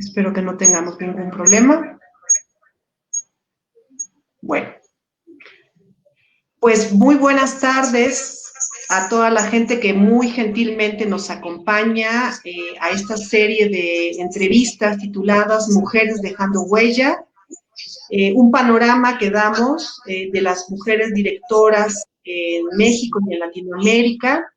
Espero que no tengamos ningún problema. Bueno, pues muy buenas tardes a toda la gente que muy gentilmente nos acompaña a esta serie de entrevistas tituladas Mujeres dejando huella, un panorama que damos de las mujeres directoras en México y en Latinoamérica.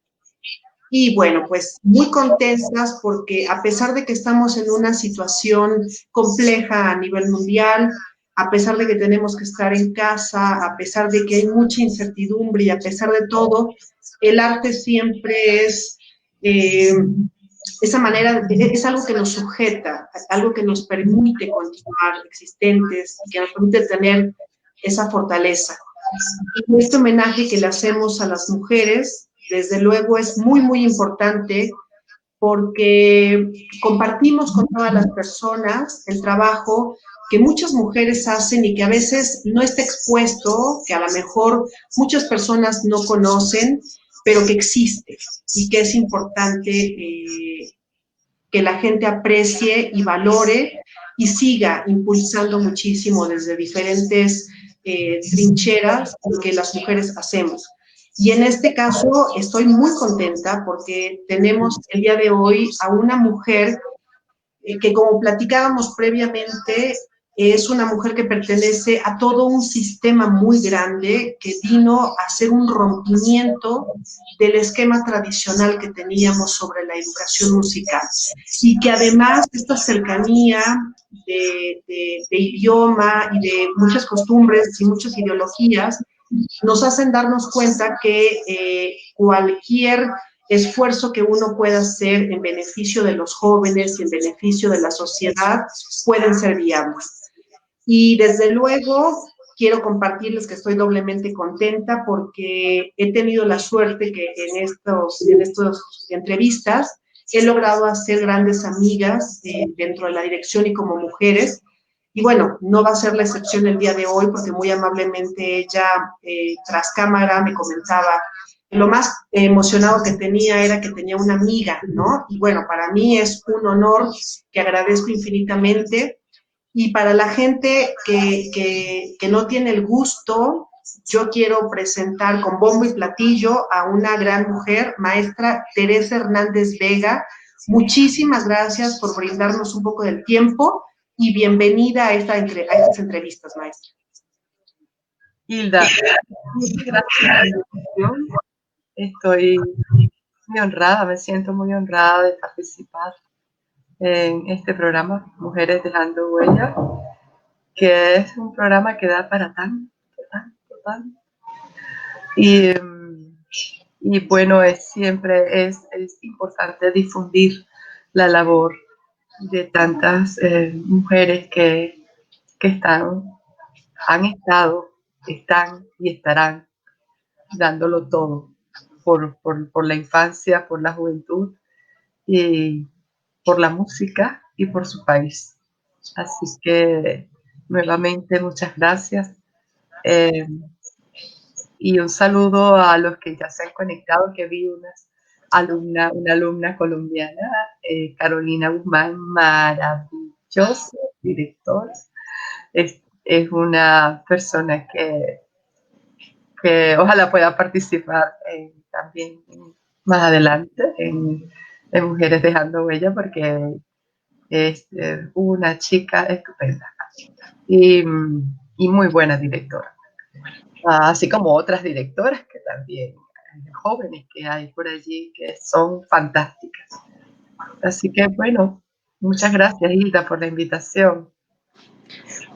Y bueno, pues muy contentas porque a pesar de que estamos en una situación compleja a nivel mundial, a pesar de que tenemos que estar en casa, a pesar de que hay mucha incertidumbre y a pesar de todo, el arte siempre es esa manera, es algo que nos sujeta, algo que nos permite continuar existentes, que nos permite tener esa fortaleza. Y este homenaje que le hacemos a las mujeres, desde luego, es muy, muy importante porque compartimos con todas las personas el trabajo que muchas mujeres hacen y que a veces no está expuesto, que a lo mejor muchas personas no conocen, pero que existe y que es importante que la gente aprecie y valore y siga impulsando muchísimo desde diferentes trincheras que las mujeres hacemos. Y en este caso estoy muy contenta porque tenemos el día de hoy a una mujer que, como platicábamos previamente, es una mujer que pertenece a todo un sistema muy grande que vino a hacer un rompimiento del esquema tradicional que teníamos sobre la educación musical y que además esta cercanía de idioma y de muchas costumbres y muchas ideologías nos hacen darnos cuenta que cualquier esfuerzo que uno pueda hacer en beneficio de los jóvenes y en beneficio de la sociedad pueden ser viables. Y desde luego quiero compartirles que estoy doblemente contenta porque he tenido la suerte que en estas entrevistas he logrado hacer grandes amigas dentro de la dirección y como mujeres. Y bueno, no va a ser la excepción el día de hoy porque muy amablemente ella, tras cámara, me comentaba lo más emocionado que tenía era que tenía una amiga, ¿no? Y bueno, para mí es un honor que agradezco infinitamente. Y para la gente que no tiene el gusto, yo quiero presentar con bombo y platillo a una gran mujer, maestra Teresa Hernández Vega. Muchísimas gracias por brindarnos un poco del tiempo y bienvenida a estas entrevistas, maestra. Hilda, muchas gracias por la invitación. Estoy muy honrada, me siento muy honrada de participar en este programa, Mujeres Dejando Huella, que es un programa que da para tanto. Y bueno, siempre es importante difundir la labor de tantas mujeres que han estado, están y estarán dándolo todo por la infancia, por la juventud y por la música y por su país. Así que nuevamente muchas gracias y un saludo a los que ya se han conectado, que vi una alumna colombiana, Carolina Guzmán, maravillosa directora. Es una persona que ojalá pueda participar también más adelante en Mujeres Dejando Huella, porque es una chica estupenda y muy buena directora, así como otras directoras que también, jóvenes que hay por allí que son fantásticas. Así que bueno, muchas gracias, Hilda, por la invitación.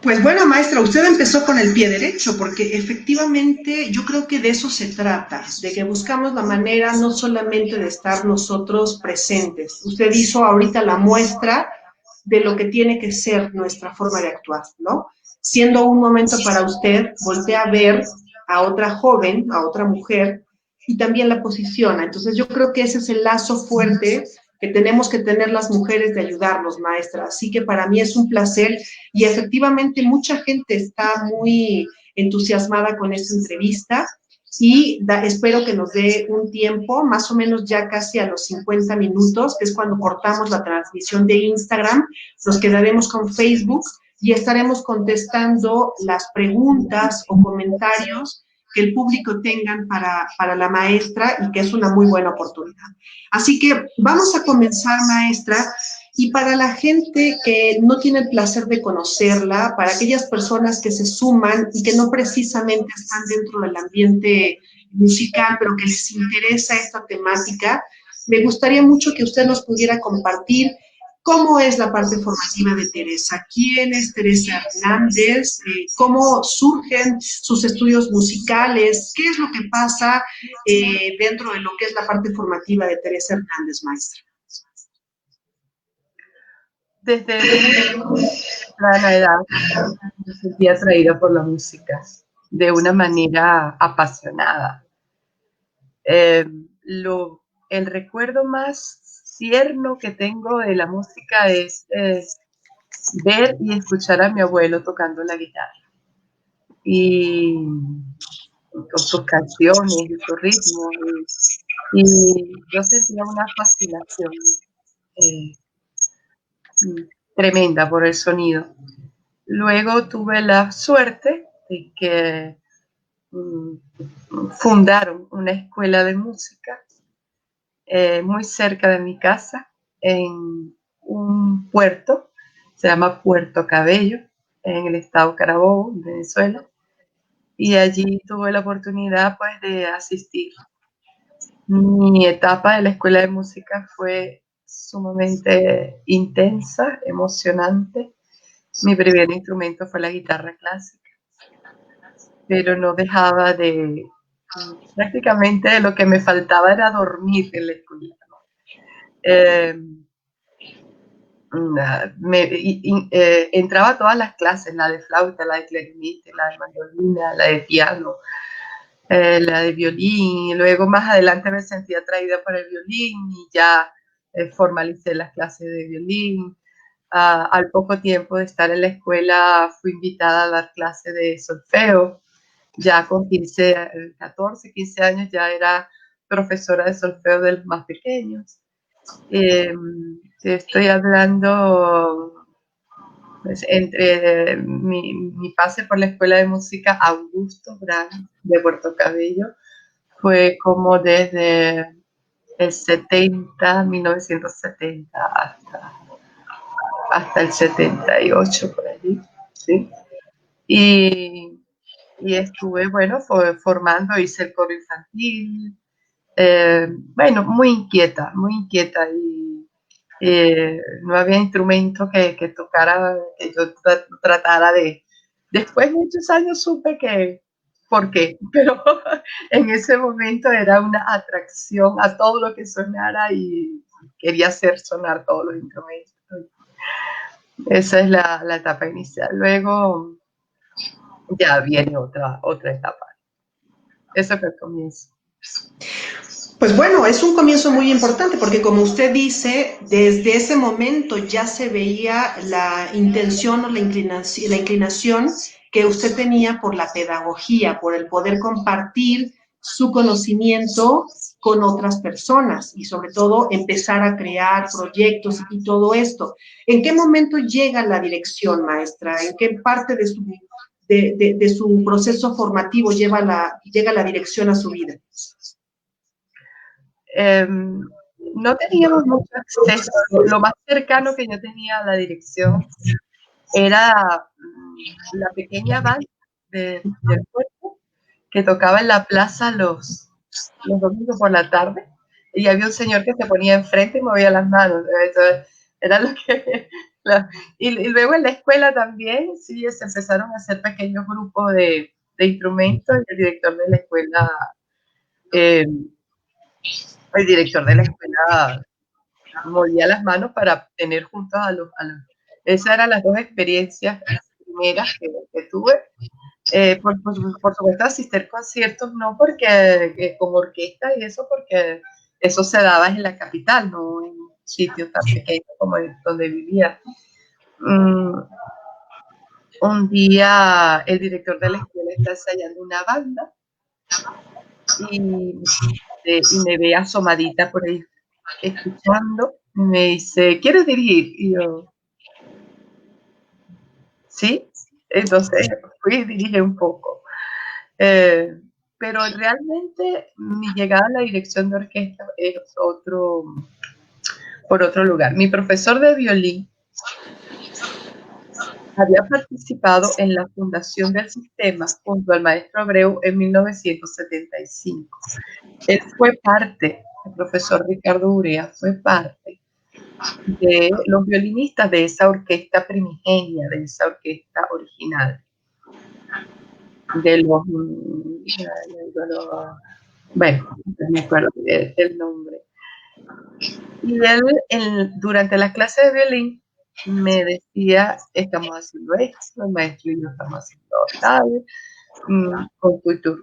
Pues bueno, maestra, usted empezó con el pie derecho, porque efectivamente yo creo que de eso se trata, de que buscamos la manera no solamente de estar nosotros presentes. Usted hizo ahorita la muestra de lo que tiene que ser nuestra forma de actuar, ¿no? Siendo un momento para usted, voltea a ver a otra joven, a otra mujer, y también la posiciona. Entonces yo creo que ese es el lazo fuerte que tenemos que tener las mujeres de ayudarnos, maestra. Así que para mí es un placer y efectivamente mucha gente está muy entusiasmada con esta entrevista y espero que nos dé un tiempo, más o menos ya casi a los 50 minutos, que es cuando cortamos la transmisión de Instagram, nos quedaremos con Facebook y estaremos contestando las preguntas o comentarios que el público tengan para la maestra y que es una muy buena oportunidad. Así que vamos a comenzar, maestra, y para la gente que no tiene el placer de conocerla, para aquellas personas que se suman y que no precisamente están dentro del ambiente musical, pero que les interesa esta temática, me gustaría mucho que usted nos pudiera compartir cómo es la parte formativa de Teresa, quién es Teresa Hernández, cómo surgen sus estudios musicales, qué es lo que pasa dentro de lo que es la parte formativa de Teresa Hernández, maestra. Desde muy temprana edad me sentía atraída por la música de una manera apasionada. El recuerdo más tierno que tengo de la música es ver y escuchar a mi abuelo tocando la guitarra y con sus canciones y su ritmo, y yo sentía una fascinación eh, tremenda por el sonido. Luego tuve la suerte de que fundaron una escuela de música muy cerca de mi casa, en un puerto, se llama Puerto Cabello, en el estado Carabobo, Venezuela, y allí tuve la oportunidad pues de asistir. Mi etapa de la escuela de música fue sumamente intensa, emocionante. Mi primer instrumento fue la guitarra clásica, pero no dejaba de, prácticamente lo que me faltaba era dormir en la escuela, ¿no? Entraba a todas las clases, la de flauta, la de clarinete, la de mandolina, la de piano, la de violín, y luego más adelante me sentí atraída por el violín y ya formalicé las clases de violín. Al poco tiempo de estar en la escuela fui invitada a dar clases de solfeo. Ya con 14, 15 años ya era profesora de solfeo de los más pequeños. Te estoy hablando, pues, entre mi pase por la Escuela de Música Augusto Brand de Puerto Cabello fue como desde el 1970 hasta el 78 por allí, ¿sí? Y estuve, bueno, formando, hice el coro infantil, bueno, muy inquieta y no había instrumento que tocara, que yo tratara de. Después de muchos años supe que, ¿por qué? Pero en ese momento era una atracción a todo lo que sonara y quería hacer sonar todos los instrumentos. Esa es la etapa inicial. Luego ya viene otra etapa. Eso fue el comienzo. Pues bueno, es un comienzo muy importante porque como usted dice, desde ese momento ya se veía la intención o la inclinación que usted tenía por la pedagogía, por el poder compartir su conocimiento con otras personas y sobre todo empezar a crear proyectos y todo esto. ¿En qué momento llega la dirección, maestra? ¿En qué parte de su proceso formativo llega la dirección a su vida? No teníamos mucho acceso. Lo más cercano que yo tenía a la dirección era la pequeña banda del puerto que tocaba en la plaza los domingos por la tarde, y había un señor que se ponía enfrente y movía las manos. Entonces, era lo que... y luego en la escuela también, sí, se empezaron a hacer pequeños grupos de instrumentos, y el director de la escuela movía las manos para tener juntos a los. Esas eran las dos experiencias primeras que tuve. Por supuesto, asistir conciertos no porque como orquesta y eso, porque eso se daba en la capital, no en sitios tan pequeños como donde vivía. Un día el director de la escuela está ensayando una banda y me ve asomadita por ahí escuchando, y me dice, ¿quieres dirigir? Y yo, sí. Entonces fui y dirigí un poco. Pero realmente mi llegada a la dirección de orquesta es por otro lugar. Mi profesor de violín había participado en la fundación del sistema junto al maestro Abreu en 1975. Él fue parte, el profesor Ricardo Urea fue parte de los violinistas de esa orquesta primigenia, de esa orquesta original, de los bueno, no me acuerdo del nombre. Y él, durante las clases de violín, me decía, estamos haciendo esto, el maestro y yo estamos haciendo tal,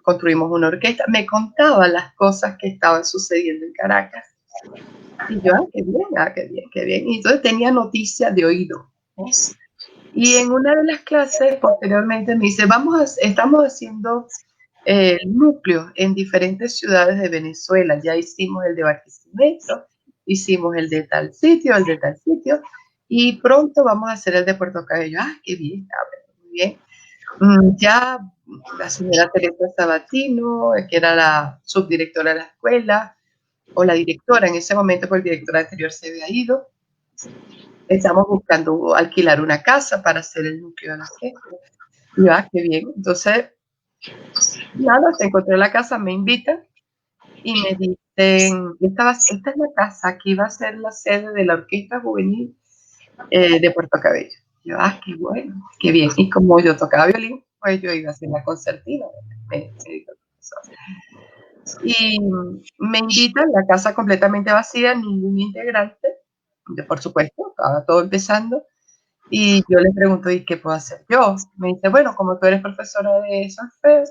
construimos una orquesta, me contaba las cosas que estaban sucediendo en Caracas. Y yo, qué bien, qué bien, qué bien. Y entonces tenía noticias de oído, ¿no? Y en una de las clases, posteriormente, me dice, estamos haciendo núcleos en diferentes ciudades de Venezuela. Ya hicimos el de Barquisimeto, hicimos el de tal sitio, y pronto vamos a hacer el de Puerto Cabello. Ah, qué bien, muy bien. Ya la señora Teresa Sabatino, que era la subdirectora de la escuela, o la directora en ese momento, porque el director anterior se había ido. Estamos buscando alquilar una casa para hacer el núcleo de la orquesta. Y qué bien. Entonces, nada, se encontré la casa, me invitan y me dicen, esta es la casa, aquí va a ser la sede de la Orquesta Juvenil de Puerto Cabello. Yo, qué bueno, qué bien. Y como yo tocaba violín, pues yo iba a hacer la concertina. Y me invitan, la casa completamente vacía, ningún integrante, por supuesto, estaba todo empezando. Y yo le pregunto, ¿y qué puedo hacer yo? Me dice, bueno, como tú eres profesora de solfeo,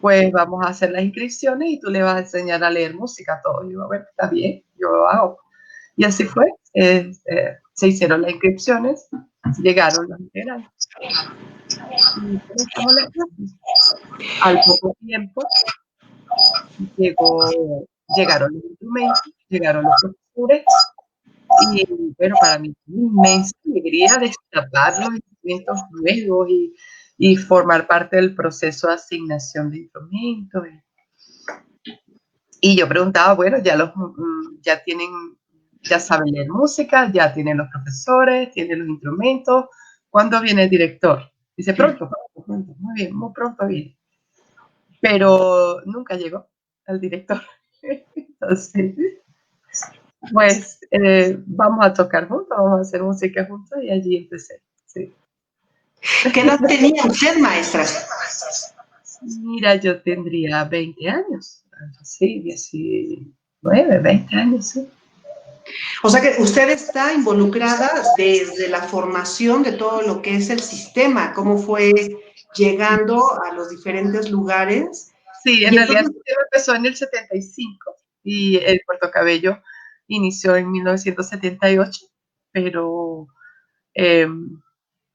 pues vamos a hacer las inscripciones y tú le vas a enseñar a leer música a todos. Y yo, bueno, está bien, yo lo hago. Y así fue. Se hicieron las inscripciones, llegaron los integrantes. Y comenzamos las clases. Al poco tiempo llegaron los instrumentos, llegaron los profesores. Y bueno, para mí fue una inmensa alegría destapar los instrumentos nuevos y formar parte del proceso de asignación de instrumentos. Y yo preguntaba, bueno, ya saben leer música, ya tienen los profesores, tienen los instrumentos, ¿cuándo viene el director? Dice, pronto, muy bien, muy pronto viene. Pero nunca llegó el director. Entonces, pues vamos a tocar juntos, vamos a hacer música juntos y allí empecé. Sí. ¿Qué edad tenía usted, maestra? Mira, yo tendría 20 años, sí, 19, 20 años, sí. O sea que usted está involucrada desde la formación de todo lo que es el sistema, cómo fue llegando a los diferentes lugares. Sí, en realidad el sistema empezó en el 75 y el Puerto Cabello inició en 1978, pero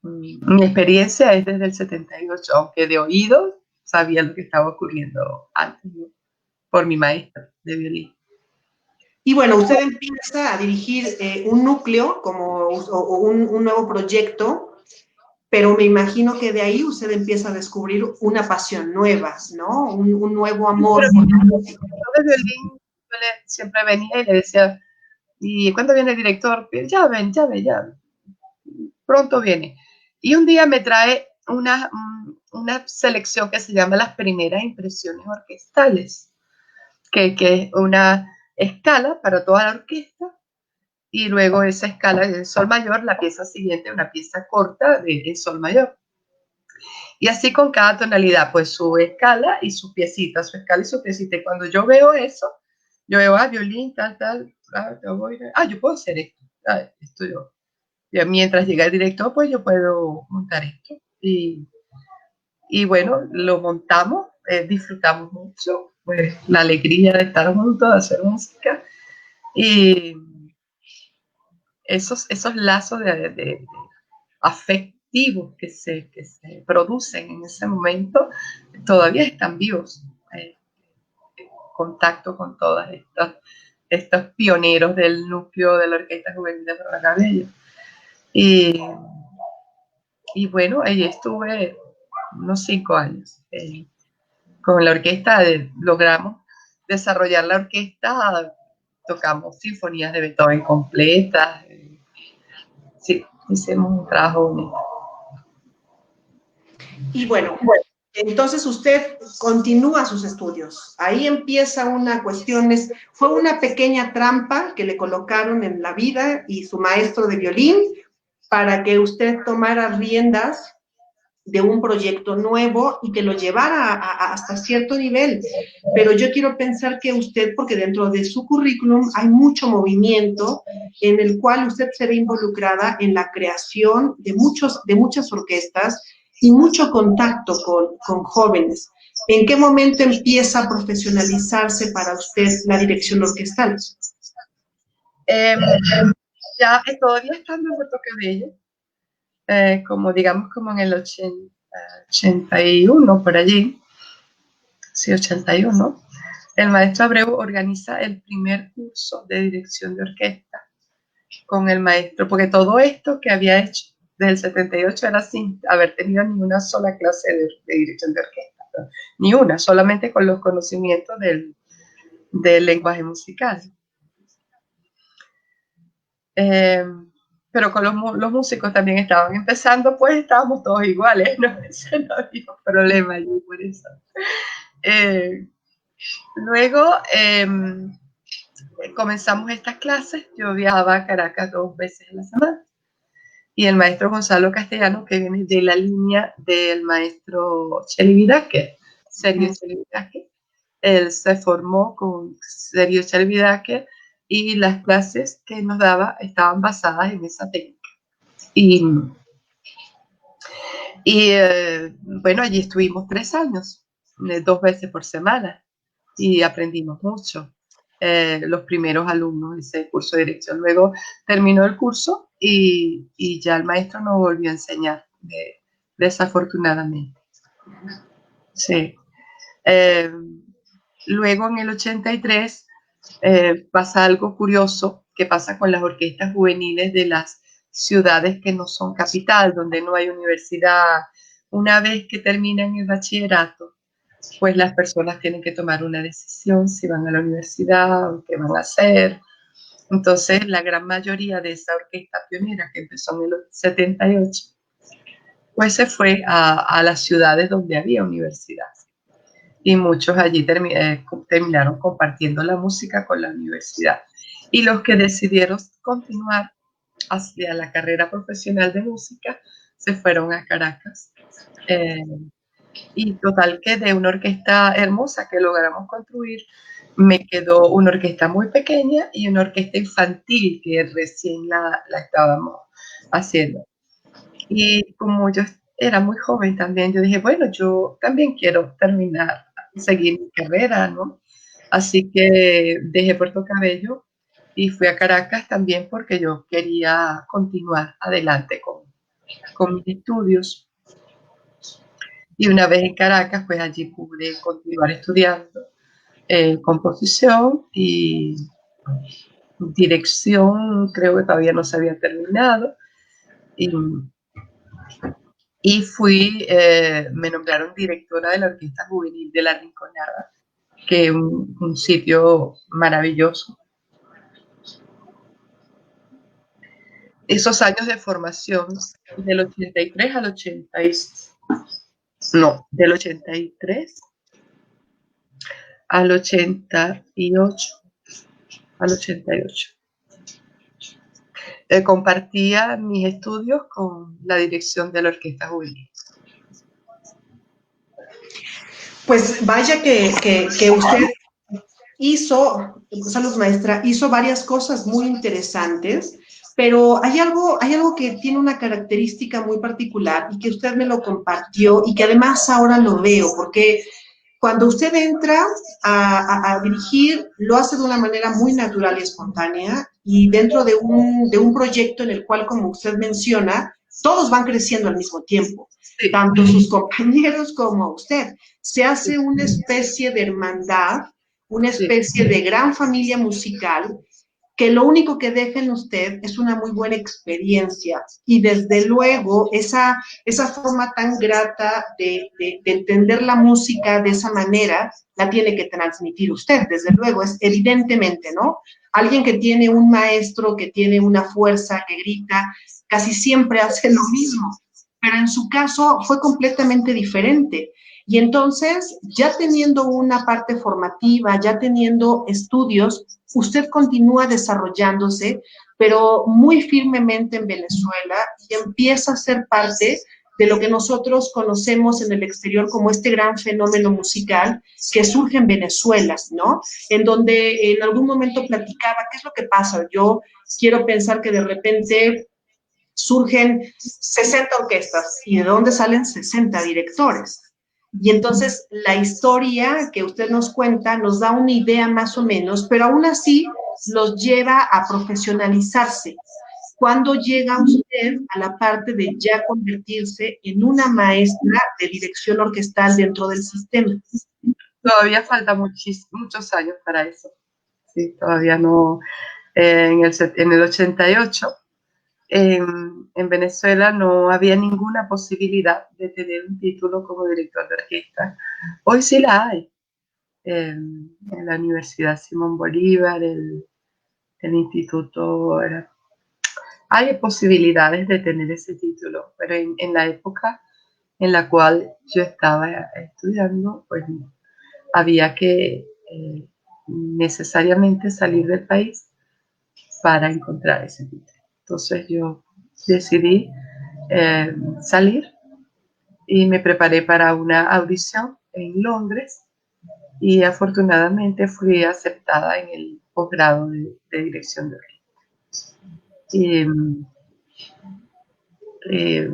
mi experiencia es desde el 78, aunque de oído sabía lo que estaba ocurriendo antes, ¿no? Por mi maestra de violín. Y bueno, usted empieza a dirigir un núcleo o un nuevo proyecto, pero me imagino que de ahí usted empieza a descubrir una pasión nueva, ¿no? Un nuevo amor por la música. De violín siempre venía y le decía, ¿y cuándo viene el director? Ya ven, pronto viene. Y un día me trae una selección que se llama Las Primeras Impresiones Orquestales, que es una escala para toda la orquesta, y luego esa escala de sol mayor, la pieza siguiente, una pieza corta de sol mayor. Y así con cada tonalidad, pues su escala y su piecita, su escala y su piecita. Y cuando yo veo eso, yo veo, violín, tal, yo puedo hacer esto, esto yo. Y mientras llega el director, pues yo puedo montar esto. Y bueno, lo montamos, disfrutamos mucho, pues la alegría de estar juntos, de hacer música. Y esos lazos de afectivos que se producen en ese momento todavía están vivos. contacto con todos estos pioneros del núcleo de la Orquesta Juvenil de Flora Cabello. Y bueno, allí estuve unos 5 años. Con la orquesta logramos desarrollar la orquesta, tocamos sinfonías de Beethoven completas. Sí, hicimos un trabajo bonito. Y bueno, entonces usted continúa sus estudios. Ahí empieza una cuestión, fue una pequeña trampa que le colocaron en la vida y su maestro de violín para que usted tomara riendas de un proyecto nuevo y que lo llevara hasta cierto nivel. Pero yo quiero pensar que usted, porque dentro de su currículum hay mucho movimiento en el cual usted se ve involucrada en la creación de muchas orquestas y mucho contacto con jóvenes. ¿En qué momento empieza a profesionalizarse para usted la dirección orquestal? Ya todavía estando en Puerto Cabello, como digamos como en el 81, por allí, sí, 81, el maestro Abreu organiza el primer curso de dirección de orquesta con el maestro, porque todo esto que había hecho desde el 78 era sin haber tenido ni una sola clase de dirección de orquesta, ¿no? Ni una, solamente con los conocimientos del lenguaje musical. Pero con los músicos también estaban empezando, pues estábamos todos iguales, ¿no? No había problema allí por eso. Luego comenzamos estas clases. Yo viajaba a Caracas 2 veces a la semana. Y el maestro Gonzalo Castellano, que viene de la línea del maestro Chely Vidaque, Sergio Chely Vidaque, él se formó con Sergio Chely Vidaque y las clases que nos daba estaban basadas en esa técnica. Bueno, allí estuvimos 3 años, 2 veces por semana, y aprendimos mucho. Los primeros alumnos de ese curso de dirección. Luego terminó el curso y ya el maestro no volvió a enseñar, desafortunadamente. Sí. Luego en el 83 pasa algo curioso que pasa con las orquestas juveniles de las ciudades que no son capital, donde no hay universidad. Una vez que terminan el bachillerato, pues las personas tienen que tomar una decisión si van a la universidad o qué van a hacer. Entonces, la gran mayoría de esa orquesta pionera que empezó en el 78, pues se fue a las ciudades donde había universidad. Y muchos allí terminaron compartiendo la música con la universidad. Y los que decidieron continuar hacia la carrera profesional de música se fueron a Caracas. Y total que de una orquesta hermosa que logramos construir, me quedó una orquesta muy pequeña y una orquesta infantil que recién la estábamos haciendo. Y como yo era muy joven también, yo dije, bueno, yo también quiero seguir mi carrera, ¿no? Así que dejé Puerto Cabello y fui a Caracas también porque yo quería continuar adelante con mis estudios. Y una vez en Caracas, pues allí pude continuar estudiando composición y dirección, creo que todavía no se había terminado. Y me nombraron directora de la Orquesta Juvenil de La Rinconada, que es un sitio maravilloso. Esos años de formación, del 83 al 86, no, del 83 al 88, compartía mis estudios con la dirección de la Orquesta Juvenil. Pues vaya que usted hizo, Salud Maestra, hizo varias cosas muy interesantes, pero hay algo que tiene una característica muy particular y que usted me lo compartió y que además ahora lo veo, porque cuando usted entra a dirigir, lo hace de una manera muy natural y espontánea y dentro de un proyecto en el cual, como usted menciona, todos van creciendo al mismo tiempo, tanto sus compañeros como usted. Se hace una especie de hermandad, una especie de gran familia musical que lo único que deja en usted es una muy buena experiencia y desde luego esa forma tan grata de entender la música de esa manera la tiene que transmitir usted, desde luego, es evidentemente, ¿no? Alguien que tiene un maestro, que tiene una fuerza, que grita, casi siempre hace lo mismo, pero en su caso fue completamente diferente. Y entonces, ya teniendo una parte formativa, ya teniendo estudios, usted continúa desarrollándose, pero muy firmemente en Venezuela y empieza a ser parte de lo que nosotros conocemos en el exterior como este gran fenómeno musical que surge en Venezuela, ¿no? En donde en algún momento platicaba, ¿qué es lo que pasa? Yo quiero pensar que de repente surgen 60 orquestas y de dónde salen 60 directores. Y entonces la historia que usted nos cuenta nos da una idea más o menos, pero aún así los lleva a profesionalizarse. ¿Cuándo llega usted a la parte de ya convertirse en una maestra de dirección orquestal dentro del sistema? Todavía falta muchos años para eso. Sí, todavía no. En el 88, en Venezuela no había ninguna posibilidad de tener un título como director de orquesta. Hoy sí la hay. En la Universidad Simón Bolívar, el instituto, hay posibilidades de tener ese título, pero en la época en la cual yo estaba estudiando, pues había que necesariamente salir del país para encontrar ese título. Entonces yo decidí salir y me preparé para una audición en Londres y afortunadamente fui aceptada en el posgrado de dirección de orquesta. Y, eh,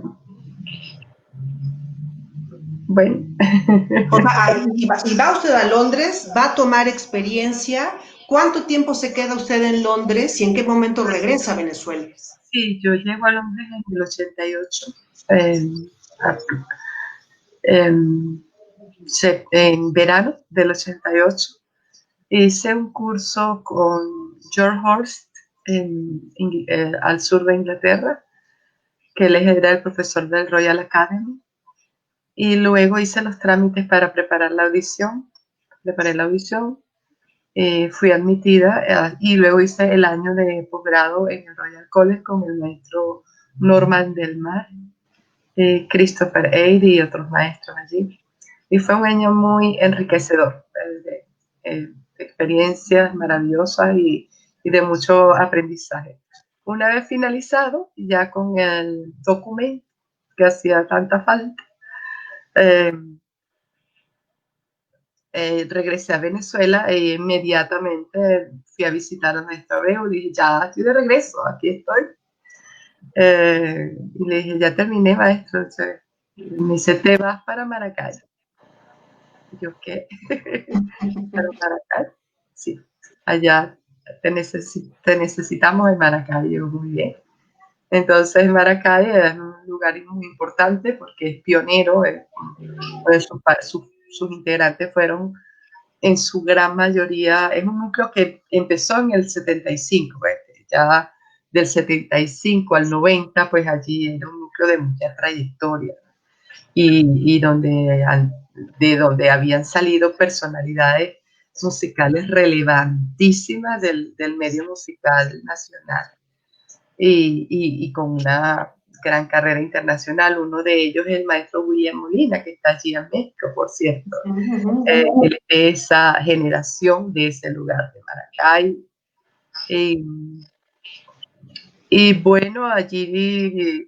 bueno. O sea, y va usted a Londres, va a tomar experiencia. ¿Cuánto tiempo se queda usted en Londres y en qué momento regresa a Venezuela? Sí, yo llego a Londres en el 88. En, en verano del 88 hice un curso con George Horst al sur de Inglaterra, que él era el profesor del Royal Academy, y luego hice los trámites para preparar la audición, preparé la audición, fui admitida y luego hice el año de posgrado en el Royal College con el maestro Norman Del Mar, Christopher Aid y otros maestros allí. Y fue un año muy enriquecedor, de experiencias maravillosas y de mucho aprendizaje. Una vez finalizado, ya con el documento que hacía tanta falta, regresé a Venezuela e inmediatamente fui a visitar a maestro Abreu. Dije, ya estoy de regreso, aquí estoy. Y le dije, ya terminé, maestro. Me dice, te vas para Maracay. Yo, ¿qué? ¿Para Maracay? Sí, allá te necesitamos en Maracay. Yo, muy bien. Entonces, Maracay es un lugar muy importante porque es pionero. Pues, sus integrantes fueron, en su gran mayoría, es un núcleo que empezó en el 75, pues, ya del 75 al 90, pues allí era un núcleo de mucha trayectoria y de donde habían salido personalidades musicales relevantísimas del medio musical nacional y con una gran carrera internacional. Uno de ellos es el maestro William Molina, que está allí en México, por cierto. Él es de esa generación, de ese lugar de Maracay. Y bueno, allí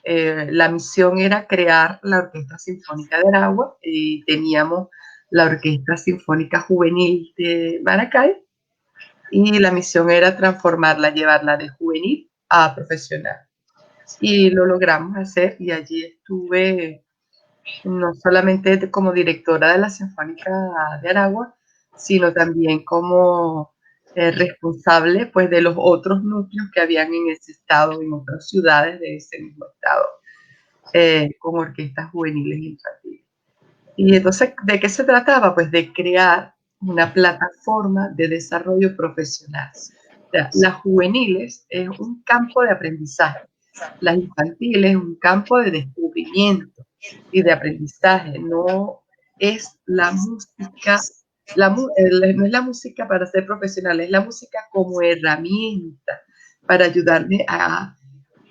la misión era crear la Orquesta Sinfónica de Aragua y teníamos la Orquesta Sinfónica Juvenil de Maracay y la misión era transformarla, llevarla de juvenil a profesional. Y lo logramos hacer y allí estuve no solamente como directora de la Sinfónica de Aragua, sino también como responsable pues, de los otros núcleos que habían en ese estado, en otras ciudades de ese mismo estado, con orquestas juveniles y infantiles. Y entonces, ¿de qué se trataba? Pues de crear una plataforma de desarrollo profesional. O sea, las juveniles es un campo de aprendizaje, las infantiles es un campo de descubrimiento y de aprendizaje. No es la música, no es la música para ser profesional, es la música como herramienta para ayudarme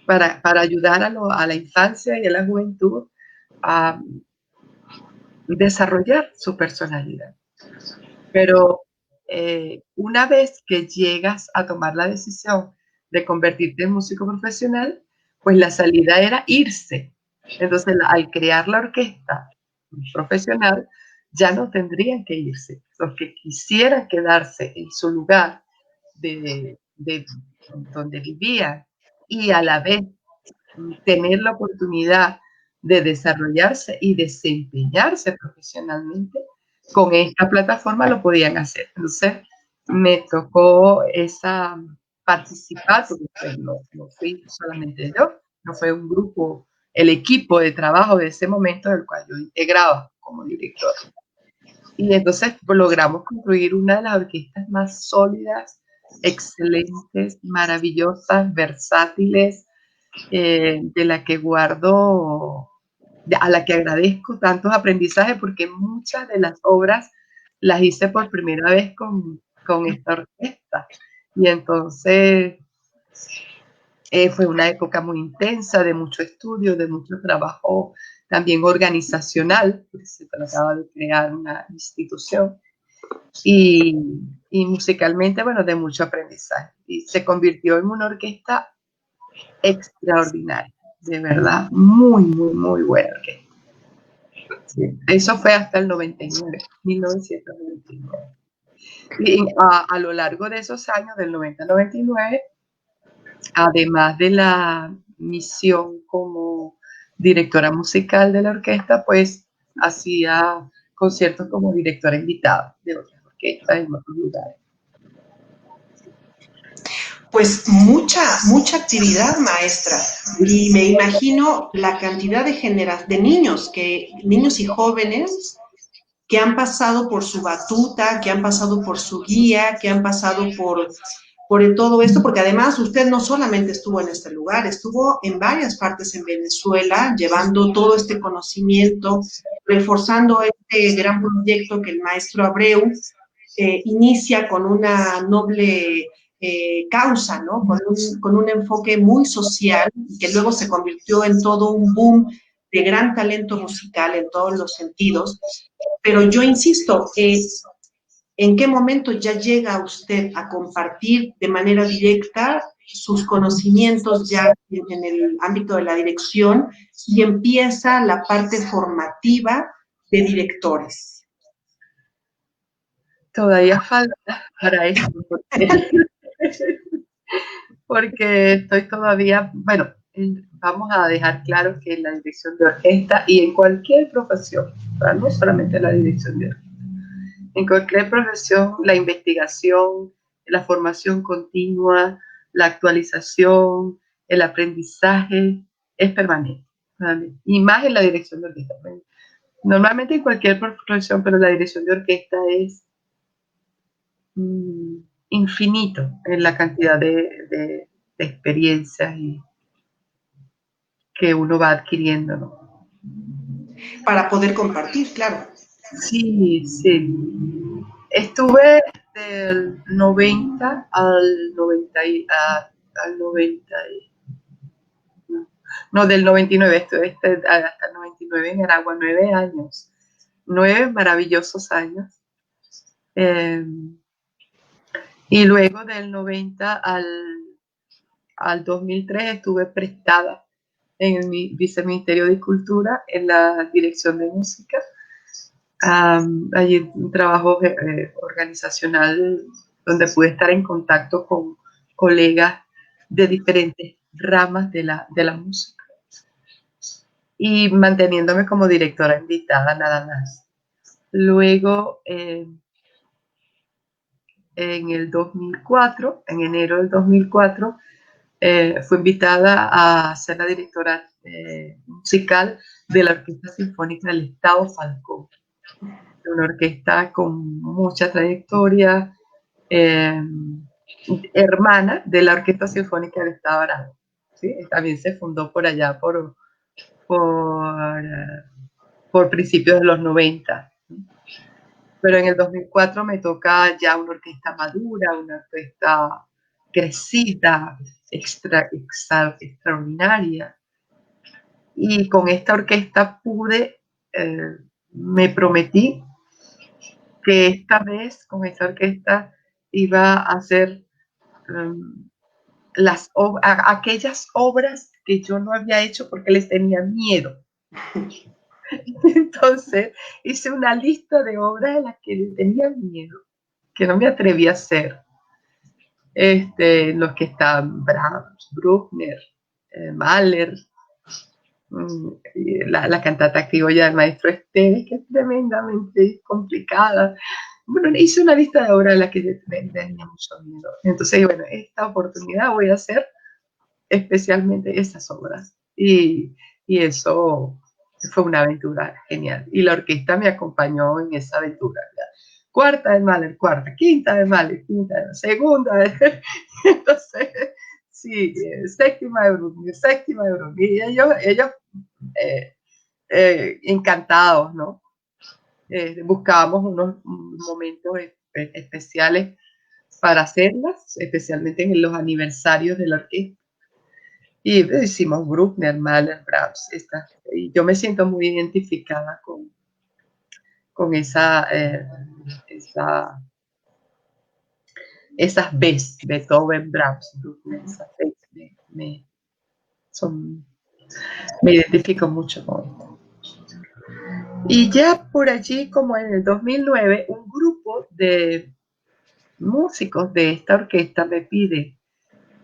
para ayudar a la infancia y a la juventud a desarrollar su personalidad. Pero una vez que llegas a tomar la decisión de convertirte en músico profesional, pues la salida era irse. Entonces, al crear la orquesta profesional, ya no tendrían que irse. Los que quisieran quedarse en su lugar de donde vivían y a la vez tener la oportunidad de desarrollarse y desempeñarse profesionalmente, con esta plataforma lo podían hacer. Entonces, me tocó participar, porque no fui solamente yo, no fue un grupo, el equipo de trabajo de ese momento del cual yo integraba como director. Y entonces logramos construir una de las orquestas más sólidas, excelentes, maravillosas, versátiles, de la que guardo, a la que agradezco tantos aprendizajes, porque muchas de las obras las hice por primera vez con esta orquesta. Y entonces fue una época muy intensa, de mucho estudio, de mucho trabajo también organizacional, porque se trataba de crear una institución. Y musicalmente, bueno, de mucho aprendizaje. Y se convirtió en una orquesta extraordinaria, de verdad, muy, muy, muy buena orquesta. Sí. Eso fue hasta el 99, 1999. Y a lo largo de esos años, del 90 al 99, además de la misión como directora musical de la orquesta, pues hacía conciertos como directora invitada de otras orquestas en otros lugares. Pues mucha actividad, maestra. Y me imagino la cantidad de niños y jóvenes que han pasado por su batuta, que han pasado por su guía, que han pasado por todo esto, porque además usted no solamente estuvo en este lugar, estuvo en varias partes en Venezuela, llevando todo este conocimiento, reforzando este gran proyecto que el maestro Abreu inicia con una noble causa, ¿no? Con un enfoque muy social, que luego se convirtió en todo un boom de gran talento musical en todos los sentidos. Pero yo insisto, ¿en qué momento ya llega usted a compartir de manera directa sus conocimientos ya en el ámbito de la dirección y empieza la parte formativa de directores? Todavía falta para eso, porque estoy todavía, bueno, vamos a dejar claro que en la dirección de orquesta y en cualquier profesión, no solamente en la dirección de orquesta, en cualquier profesión, la investigación, la formación continua, la actualización, el aprendizaje es permanente, ¿vale? Y más en la dirección de orquesta. Normalmente en cualquier profesión, pero la dirección de orquesta es infinito en la cantidad de experiencias que uno va adquiriendo, ¿no? Para poder compartir, claro. Sí, sí. Estuve del 90 al 90 al 90 no, del 99, estuve hasta el 99 en Aragua, 9 años, 9 maravillosos años. Y luego del 90 al 2003 estuve prestada en el Viceministerio de Cultura, en la Dirección de Música. Allí un trabajo organizacional donde pude estar en contacto con colegas de diferentes ramas de la música y manteniéndome como directora invitada nada más. Luego, en el 2004, en enero del 2004, fue invitada a ser la directora musical de la Orquesta Sinfónica del Estado Falcón. una orquesta con mucha trayectoria, hermana de la Orquesta Sinfónica del Estado de Aragua. ¿Sí? También se fundó por allá, por, por principios de los 90. Pero en el 2004 me toca ya una orquesta madura, una orquesta crecida, extraordinaria. Y con esta orquesta me prometí que esta vez con esta orquesta iba a hacer aquellas obras que yo no había hecho porque les tenía miedo. Entonces hice una lista de obras de las que les tenía miedo, que no me atreví a hacer. Los que están Brahms, Bruckner, Mahler, la cantata criolla del maestro Esteves, que es tremendamente complicada. Bueno, hice una lista de obras de las que yo tenía mucho miedo. Entonces, bueno, esta oportunidad voy a hacer especialmente esas obras. Y eso fue una aventura genial. Y la orquesta me acompañó en esa aventura. ¿Ya? Cuarta de Mahler, cuarta, quinta de Mahler, quinta, segunda. Entonces, sí, séptima de Bruckner, séptima de Bruckner. Y ellos encantados, ¿no? Buscábamos unos momentos especiales para hacerlas, especialmente en los aniversarios de la orquesta. Y hicimos Bruckner, Mahler, Brahms. Y yo me siento muy identificada con esas Bs, Beethoven, Brahms, Bruckner, esas Bs me identifico mucho con esto. Y ya por allí, como en el 2009, un grupo de músicos de esta orquesta me pide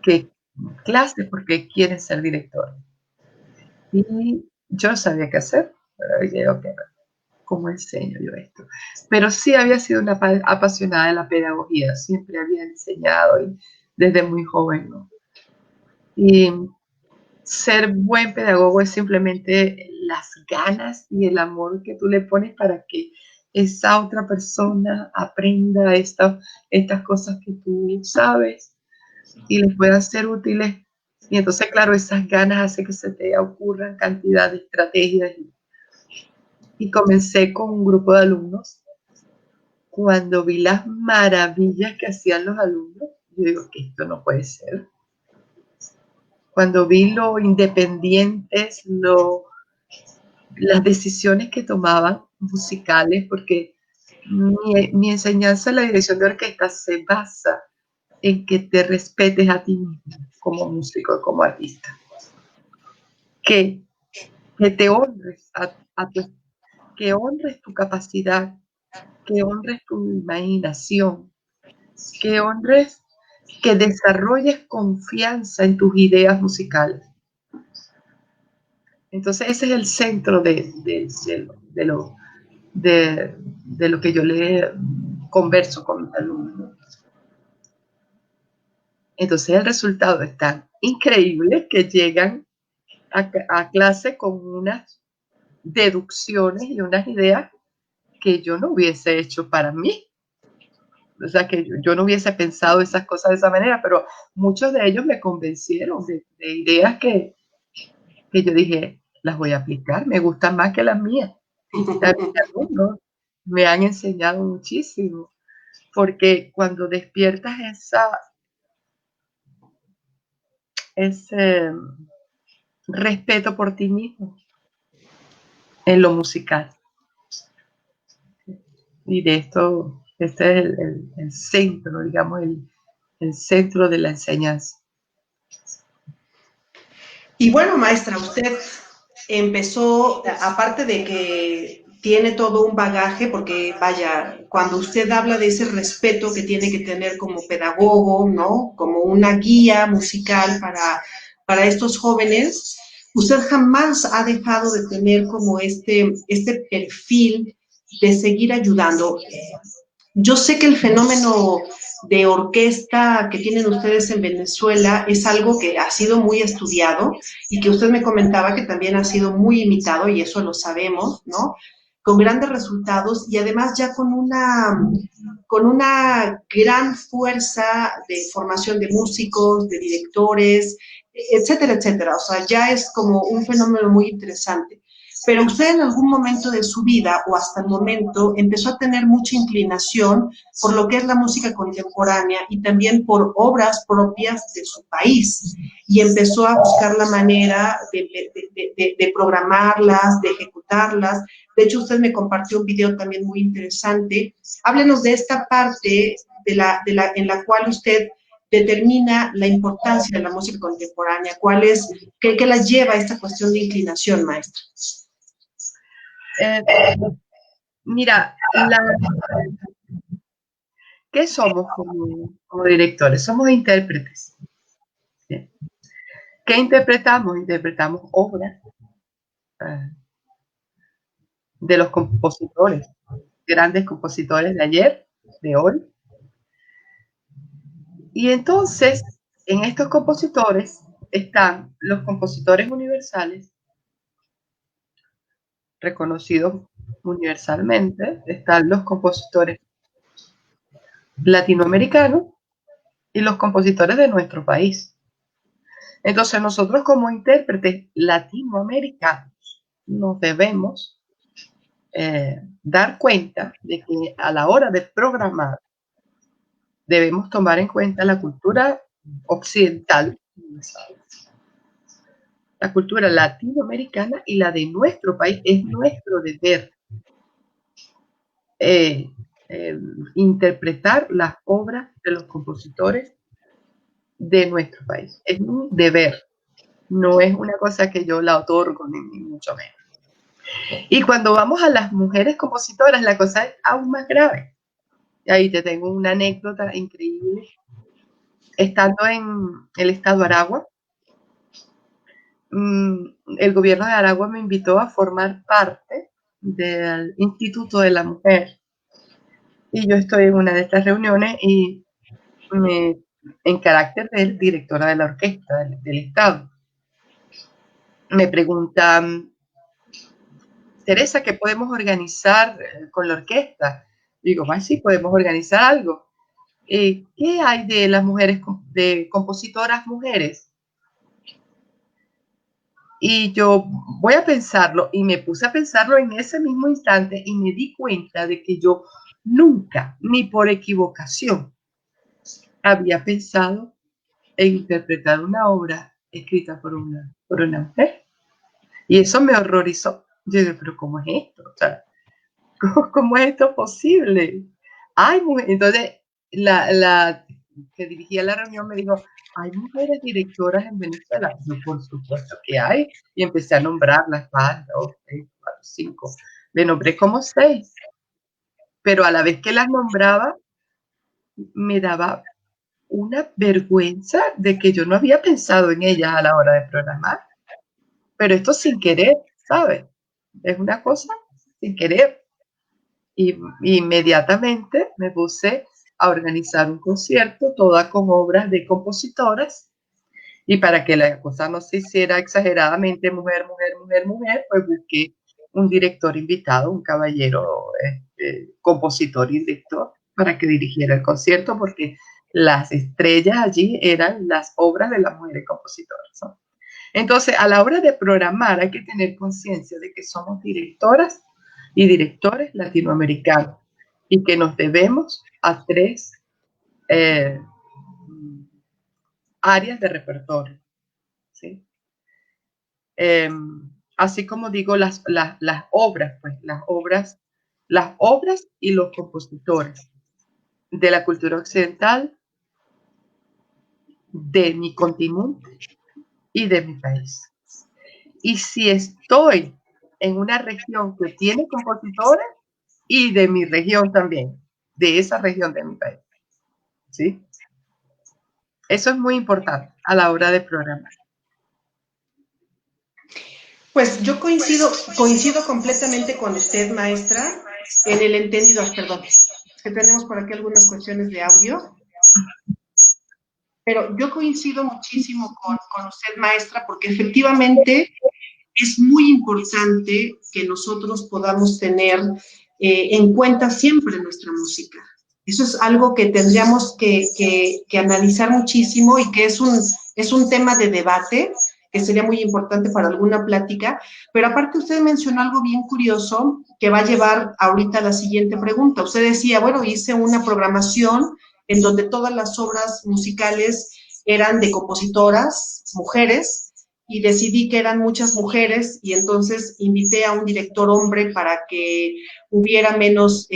que clases porque quieren ser director. Y yo no sabía qué hacer, pero dije, ok, ¿cómo enseño yo esto? Pero sí había sido una apasionada de la pedagogía, siempre había enseñado desde muy joven, ¿no? Y ser buen pedagogo es simplemente las ganas y el amor que tú le pones para que esa otra persona aprenda estas cosas que tú sabes y les puedan ser útiles. Y entonces, claro, esas ganas hacen que se te ocurran cantidad de estrategias. Y comencé con un grupo de alumnos. Cuando vi las maravillas que hacían los alumnos, yo digo que esto no puede ser. Cuando vi lo independientes, las decisiones que tomaban musicales, porque mi enseñanza en la dirección de orquesta se basa en que te respetes a ti mismo como músico, como artista. Que te honres que honres tu capacidad, que honres tu imaginación, que desarrolles confianza en tus ideas musicales. Entonces ese es el centro de lo que yo le converso con mis alumnos. Entonces el resultado es tan increíble que llegan a clase con unas deducciones y unas ideas que yo no hubiese hecho para mí. O sea, que yo no hubiese pensado esas cosas de esa manera, pero muchos de ellos me convencieron de ideas que yo dije, las voy a aplicar, me gustan más que las mías. También algunos me han enseñado muchísimo, porque cuando despiertas ese respeto por ti mismo en lo musical. Y de esto, este es el centro, digamos, el centro de la enseñanza. Y bueno, maestra, usted empezó, aparte de que tiene todo un bagaje, porque vaya, cuando usted habla de ese respeto que tiene que tener como pedagogo, ¿no? Como una guía musical para estos jóvenes, usted jamás ha dejado de tener como este perfil de seguir ayudando. Yo sé que el fenómeno de orquesta que tienen ustedes en Venezuela es algo que ha sido muy estudiado y que usted me comentaba que también ha sido muy imitado, y eso lo sabemos, ¿no? con grandes resultados y además ya con una gran fuerza de formación de músicos, de directores, etcétera, etcétera. O sea, ya es como un fenómeno muy interesante. Pero usted en algún momento de su vida o hasta el momento empezó a tener mucha inclinación por lo que es la música contemporánea y también por obras propias de su país. Y empezó a buscar la manera de programarlas, de ejecutarlas. De hecho, usted me compartió un video también muy interesante. Háblenos de esta parte en la cual usted determina la importancia de la música contemporánea. ¿Qué la lleva a esta cuestión de inclinación, maestra? Mira, ¿qué somos como directores? Somos intérpretes. ¿Sí? ¿Qué interpretamos? Interpretamos obras de los compositores, grandes compositores de ayer, de hoy. Y entonces, en estos compositores están los compositores universales, reconocidos universalmente, están los compositores latinoamericanos y los compositores de nuestro país. Entonces nosotros como intérpretes latinoamericanos nos debemos dar cuenta de que a la hora de programar debemos tomar en cuenta la cultura occidental, la cultura latinoamericana y la de nuestro país. Es nuestro deber interpretar las obras de los compositores de nuestro país. Es un deber, no es una cosa que yo la otorgo, ni mucho menos. Y cuando vamos a las mujeres compositoras, la cosa es aún más grave. Y ahí te tengo una anécdota increíble. Estando en el estado Aragua, el gobierno de Aragua me invitó a formar parte del Instituto de la Mujer. Y yo estoy en una de estas reuniones y en carácter de directora de la orquesta del estado. Me preguntan, Teresa, ¿qué podemos organizar con la orquesta? Digo, sí, podemos organizar algo. ¿Qué hay de las mujeres, de compositoras mujeres? Y yo voy a pensarlo, y me puse a pensarlo en ese mismo instante y me di cuenta de que yo nunca, ni por equivocación, había pensado en interpretar una obra escrita por una mujer. Y eso me horrorizó. Yo digo, pero ¿cómo es esto? O sea, ¿cómo es esto posible? Ay, mujer. Entonces, la que dirigía la reunión me dijo, ¿hay mujeres directoras en Venezuela? Yo, por supuesto que hay. Y empecé a nombrarlas, 2, 3, 4, 5. Le nombré como 6. Pero a la vez que las nombraba, me daba una vergüenza de que yo no había pensado en ellas a la hora de programar. Pero esto sin querer, ¿sabes? Es una cosa sin querer. Y inmediatamente me puse a organizar un concierto, toda con obras de compositoras, y para que la cosa no se hiciera exageradamente mujer, pues busqué un director invitado, un caballero, compositor y director, para que dirigiera el concierto, porque las estrellas allí eran las obras de las mujeres compositoras, ¿no? Entonces, a la hora de programar hay que tener conciencia de que somos directoras y directores latinoamericanos y que nos debemos a 3 áreas de repertorio, ¿sí? Así como digo, las obras, pues las obras y los compositores de la cultura occidental, de mi continente y de mi país. Y si estoy en una región que tiene compositores, y de mi región también, de esa región de mi país, ¿sí? Eso es muy importante a la hora de programar. Pues yo coincido completamente con usted, maestra, en el entendido. Perdón, que tenemos por aquí algunas cuestiones de audio. Pero yo coincido muchísimo con usted, maestra, porque efectivamente es muy importante que nosotros podamos tener en cuenta siempre nuestra música. Eso es algo que tendríamos que analizar muchísimo y que es un tema de debate que sería muy importante para alguna plática. Pero aparte usted mencionó algo bien curioso que va a llevar ahorita a la siguiente pregunta. Usted decía, bueno, hice una programación en donde todas las obras musicales eran de compositoras, mujeres, y decidí que eran muchas mujeres y entonces invité a un director hombre para que hubiera menos,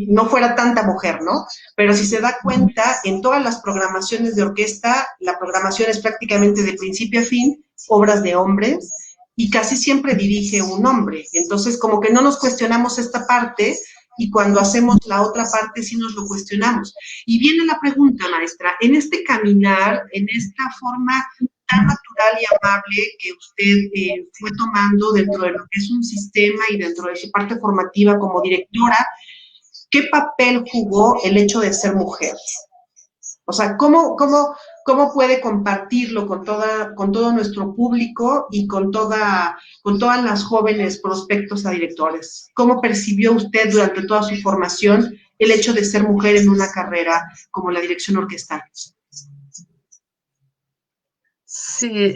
no fuera tanta mujer, ¿no? Pero si se da cuenta, en todas las programaciones de orquesta, la programación es prácticamente de principio a fin, obras de hombres, y casi siempre dirige un hombre. Entonces, como que no nos cuestionamos esta parte, y cuando hacemos la otra parte sí nos lo cuestionamos. Y viene la pregunta, maestra, en este caminar, en esta forma tan natural y amable que usted fue tomando dentro de lo que es un sistema y dentro de su parte formativa como directora, ¿qué papel jugó el hecho de ser mujer? O sea, ¿cómo puede compartirlo con todo nuestro público y con todas las jóvenes prospectos a directores? ¿Cómo percibió usted durante toda su formación el hecho de ser mujer en una carrera como la dirección orquestal? Sí,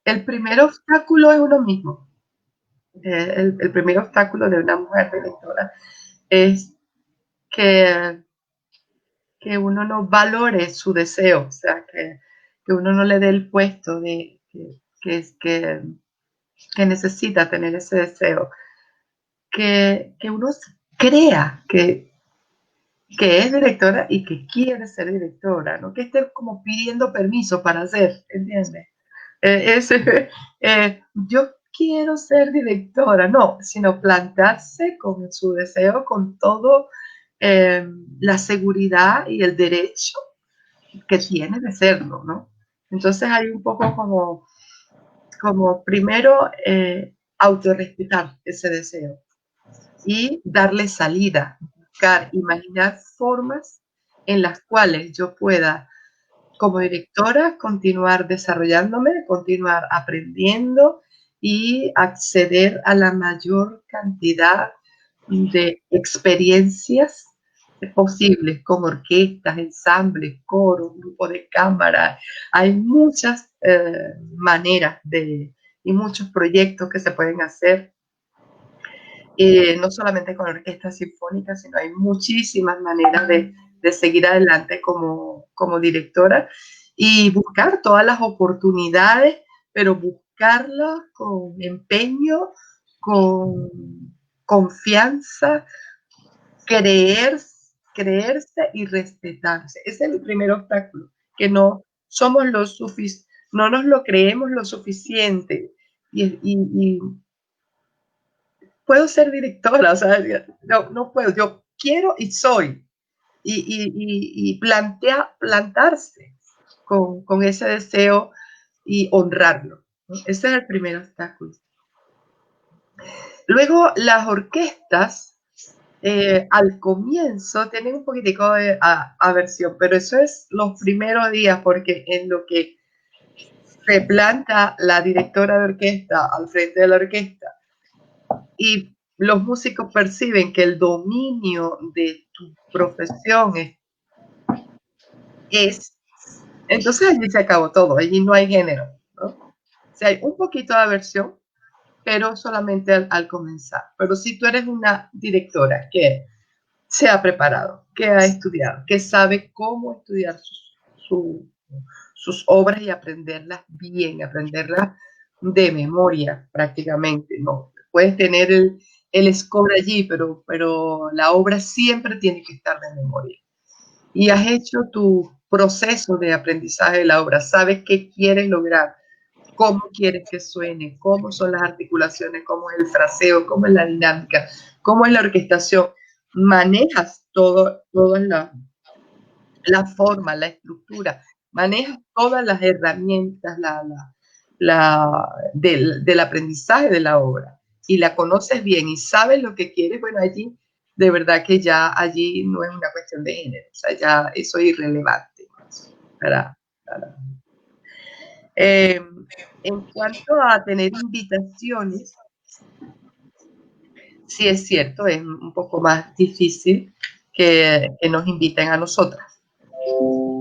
el primer obstáculo es uno mismo. El primer obstáculo de una mujer directora es que uno no valore su deseo, o sea, que uno no le dé el puesto que necesita tener ese deseo, que uno crea que es directora y que quiere ser directora, no que esté como pidiendo permiso para hacer, ¿entiendes? Yo quiero ser directora, no, sino plantarse con su deseo, con todo la seguridad y el derecho que tiene de serlo, ¿no? Entonces hay un poco como primero autorrespetar ese deseo y darle salida, buscar, imaginar formas en las cuales yo pueda, como directora, continuar desarrollándome, continuar aprendiendo y acceder a la mayor cantidad de experiencias posibles, como orquestas, ensambles, coros, grupos de cámara. Hay muchas maneras y muchos proyectos que se pueden hacer, no solamente con orquesta sinfónica, sino hay muchísimas maneras de seguir adelante como directora y buscar todas las oportunidades, pero buscarlas con empeño, con confianza, creerse y respetarse. Ese es el primer obstáculo, que no somos no nos lo creemos lo suficiente. Y puedo ser directora, o sea, no puedo, yo quiero y soy. Y plantarse con ese deseo y honrarlo, ¿no? Ese es el primer obstáculo. Luego, las orquestas al comienzo tienen un poquitico de aversión, pero eso es los primeros días, porque en lo que se planta la directora de orquesta al frente de la orquesta y los músicos perciben que el dominio de tu profesión entonces allí se acabó todo, allí no hay género, ¿no? O sea, hay un poquito de aversión, pero solamente al comenzar. Pero si tú eres una directora que se ha preparado, que ha estudiado, que sabe cómo estudiar sus obras y aprenderlas bien, aprenderlas de memoria prácticamente, ¿no? Puedes tener el score allí, pero la obra siempre tiene que estar de memoria. Y has hecho tu proceso de aprendizaje de la obra, sabes qué quieres lograr, cómo quieres que suene, cómo son las articulaciones, cómo es el fraseo, cómo es la dinámica, cómo es la orquestación. Manejas toda la forma, la estructura, manejas todas las herramientas del aprendizaje de la obra y la conoces bien y sabes lo que quieres, bueno, allí de verdad que ya allí no es una cuestión de género, o sea, ya eso es irrelevante para En cuanto a tener invitaciones, sí es cierto, es un poco más difícil que nos inviten a nosotras,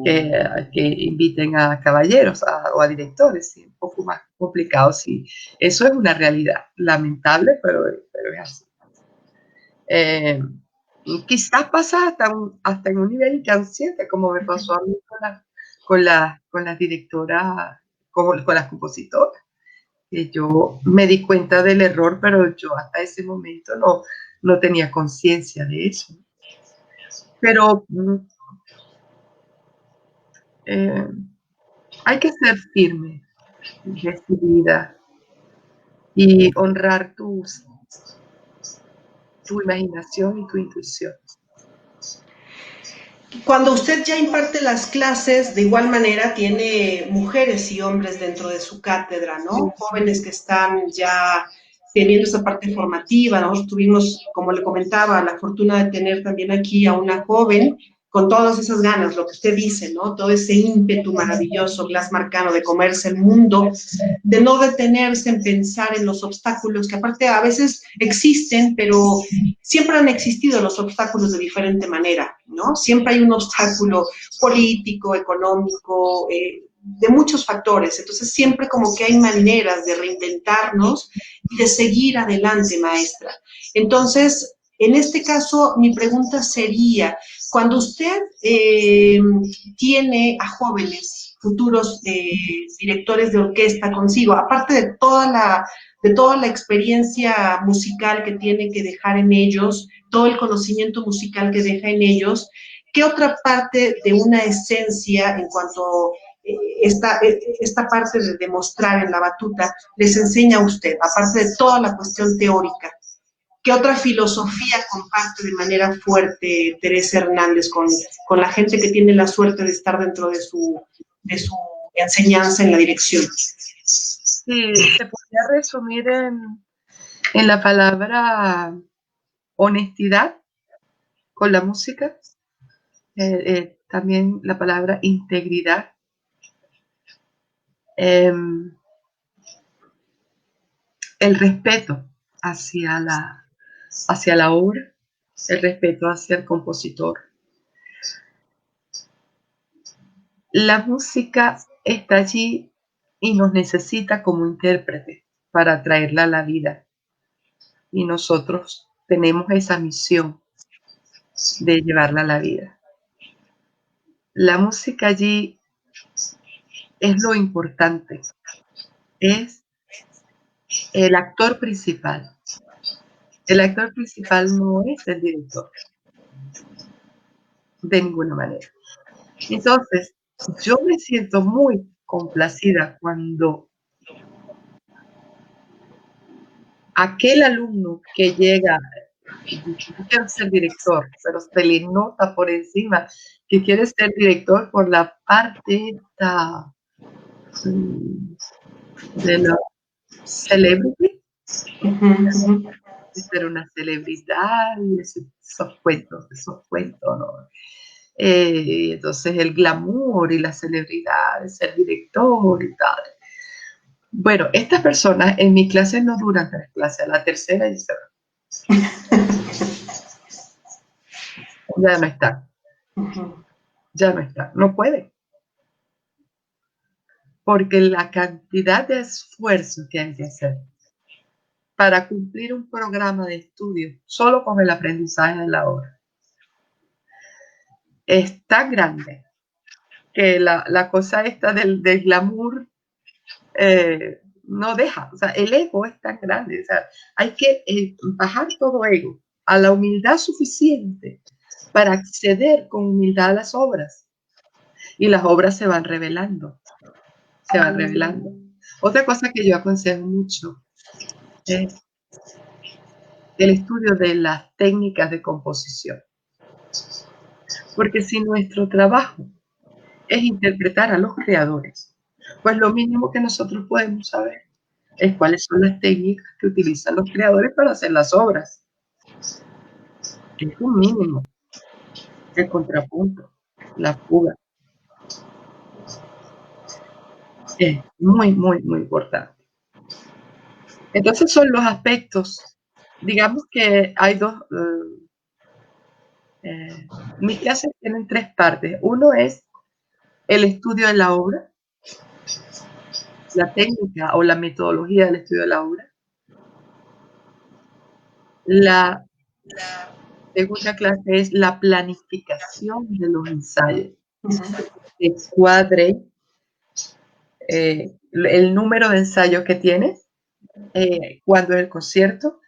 que inviten a caballeros o a directores, sí, un poco más complicado, sí. Eso es una realidad, lamentable, pero es así. Quizás pasa hasta en un nivel inconsciente, como me pasó a mí con las directoras, con las compositoras, que yo me di cuenta del error, pero yo hasta ese momento no tenía conciencia de eso. Pero hay que ser firme, decidida y honrar tu imaginación y tu intuición. Cuando usted ya imparte las clases, de igual manera tiene mujeres y hombres dentro de su cátedra, ¿no? Jóvenes que están ya teniendo esa parte formativa. Nosotros tuvimos, como le comentaba, la fortuna de tener también aquí a una joven con todas esas ganas, lo que usted dice, ¿no? Todo ese ímpetu maravilloso, Glass Marcano, de comerse el mundo, de no detenerse en pensar en los obstáculos, que aparte a veces existen, pero siempre han existido los obstáculos de diferente manera, ¿no? Siempre hay un obstáculo político, económico, de muchos factores. Entonces siempre como que hay maneras de reinventarnos y de seguir adelante, maestra. Entonces, en este caso, mi pregunta sería, cuando usted tiene a jóvenes, futuros directores de orquesta consigo, aparte de toda la experiencia musical que tiene que dejar en ellos, todo el conocimiento musical que deja en ellos, ¿qué otra parte de una esencia en cuanto esta parte de demostrar en la batuta les enseña a usted, aparte de toda la cuestión teórica? ¿Qué otra filosofía comparte de manera fuerte Teresa Hernández con la gente que tiene la suerte de estar dentro de su enseñanza en la dirección? Sí, se podría resumir en la palabra honestidad con la música, también la palabra integridad, el respeto hacia la obra, el respeto hacia el compositor. La música está allí y nos necesita como intérprete para traerla a la vida. Y nosotros tenemos esa misión de llevarla a la vida. La música allí es lo importante, es el actor principal. El actor principal no es el director, de ninguna manera. Entonces, yo me siento muy complacida cuando aquel alumno que llega y dice, yo quiero ser director, pero se le nota por encima que quiere ser director por la parte de la celebrity, de ser una celebridad y esos cuentos, ¿no? Entonces el glamour y la celebridad de ser director y tal. Bueno, estas personas en mi clase no duran 3 clases, a la tercera y se van. Ya no está. Ya no está. No puede. Porque la cantidad de esfuerzo que hay que hacer para cumplir un programa de estudio solo con el aprendizaje de la obra es tan grande que la cosa esta del glamour no deja, o sea, el ego es tan grande, o sea, hay que bajar todo ego a la humildad suficiente para acceder con humildad a las obras, y las obras se van revelando, se van revelando. Otra cosa que yo aconsejo mucho es el estudio de las técnicas de composición, porque si nuestro trabajo es interpretar a los creadores, pues lo mínimo que nosotros podemos saber es cuáles son las técnicas que utilizan los creadores para hacer las obras. Es un mínimo. El contrapunto, la fuga. Es muy, muy, muy importante. Entonces son los aspectos. Digamos que hay dos. Mis clases tienen tres partes. Uno es el estudio de la obra, la técnica o la metodología del estudio de la obra. La segunda clase es la planificación de los ensayos. Que cuadre el número de ensayos que tienes, cuando es el concierto,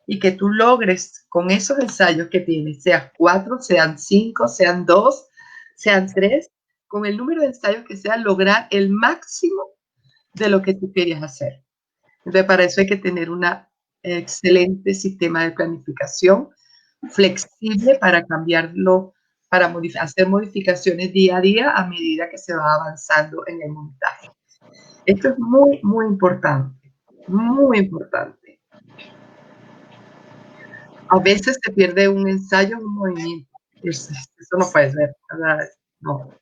y que tú logres con esos ensayos que tienes, sean 4, sean 5, sean 2, sean 3, con el número de ensayos que sea, lograr el máximo de lo que tú querías hacer. Entonces, para eso hay que tener un excelente sistema de planificación, flexible para cambiarlo, para hacer modificaciones día a día a medida que se va avanzando en el montaje. Esto es muy, muy importante, muy importante. A veces se pierde un ensayo, un movimiento. Eso no puede ser, ¿verdad? No.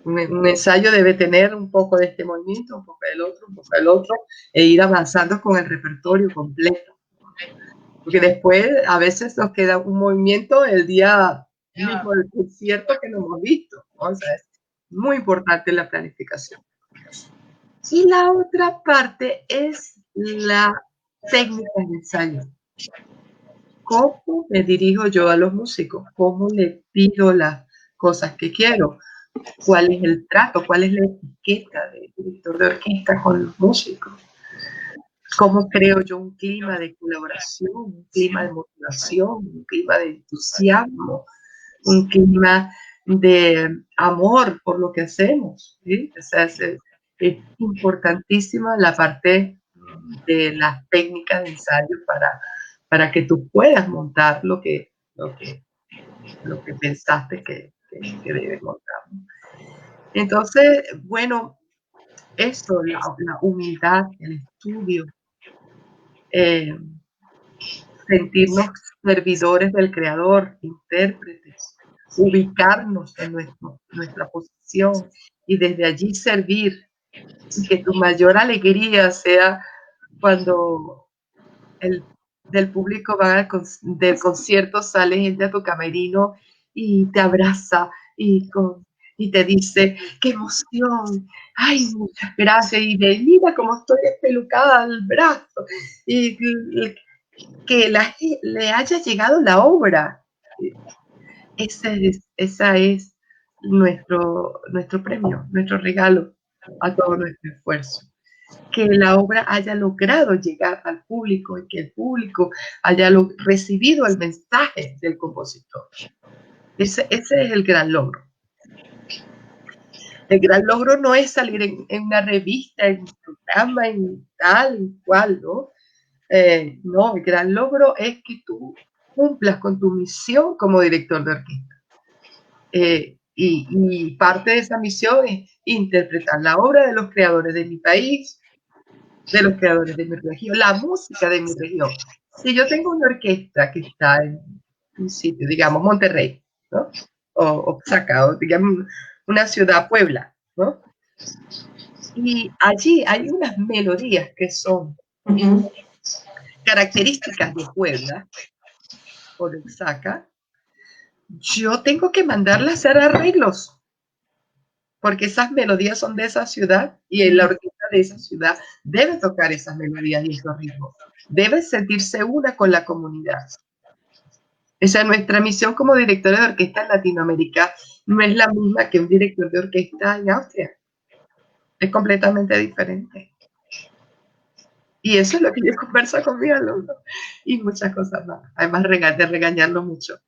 Un ensayo debe tener un poco de este movimiento, un poco del otro, un poco del otro, e ir avanzando con el repertorio completo. Porque después a veces nos queda un movimiento el día mismo del concierto que no hemos visto. O sea, es muy importante la planificación. Y la otra parte es la técnica de ensayo. ¿Cómo me dirijo yo a los músicos? ¿Cómo le pido las cosas que quiero? ¿Cuál es el trato? ¿Cuál es la etiqueta del director de orquesta con los músicos? ¿Cómo creo yo un clima de colaboración, un clima de motivación, un clima de entusiasmo, un clima de amor por lo que hacemos? ¿Sí? O sea, es importantísima la parte de las técnicas de ensayo para que tú puedas montar lo que pensaste que debes montar. Entonces, bueno, eso, la humildad, el estudio, sentirnos servidores del Creador, intérpretes, ubicarnos en nuestra posición y desde allí servir, y que tu mayor alegría sea cuando del público va del concierto, sale gente a tu camerino y te abraza y te dice, qué emoción, ay, muchas gracias, y de mira cómo estoy espelucada al brazo, y que le haya llegado la obra. Esa es nuestro premio, nuestro regalo a todo nuestro esfuerzo. Que la obra haya logrado llegar al público y que el público haya recibido el mensaje del compositor. Ese es el gran logro. El gran logro no es salir en una revista, en un programa, en tal, en cual, ¿no? No, el gran logro es que tú cumplas con tu misión como director de orquesta. Y parte de esa misión es interpretar la obra de los creadores de mi país, de los creadores de mi región, la música de mi región. Si yo tengo una orquesta que está en un sitio, digamos Monterrey, ¿no? O Zacao, digamos una ciudad, Puebla, ¿no? Y allí hay unas melodías que son características de Puebla o de Oaxaca. Yo tengo que mandarla a hacer arreglos, porque esas melodías son de esa ciudad y la orquesta de esa ciudad debe tocar esas melodías y esos ritmos. Debe sentirse una con la comunidad. Esa es nuestra misión como directores de orquesta en Latinoamérica. No es la misma que un director de orquesta en Austria. Es completamente diferente. Y eso es lo que yo converso con mis alumnos y muchas cosas más. Además de regañarlo mucho.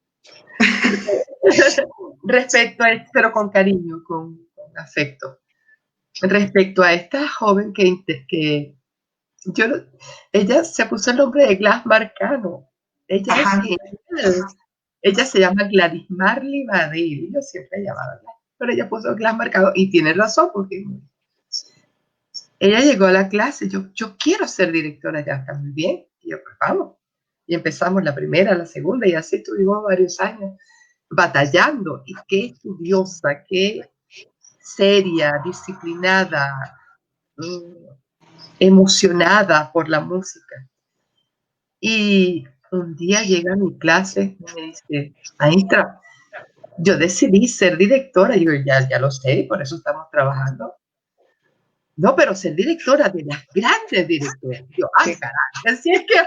Respecto a esto, pero con cariño, con afecto. Respecto a esta joven que ella se puso el nombre de Glass Marcano. Ella es genial. Ella se llama Gladys Marley Badil. Yo siempre llamaba Glass, pero ella puso Glass Marcano y tiene razón porque ella llegó a la clase. Yo quiero ser directora ya, está muy bien. Y yo, pues vamos. Y empezamos la primera, la segunda y así estuvimos varios años batallando. Y qué estudiosa, qué seria, disciplinada, emocionada por la música. Y un día llega a mi clase y me dice, maestra, yo decidí ser directora. Y yo, ya lo sé, por eso estamos trabajando. No, pero ser directora de las grandes directoras. Yo, caray, así es que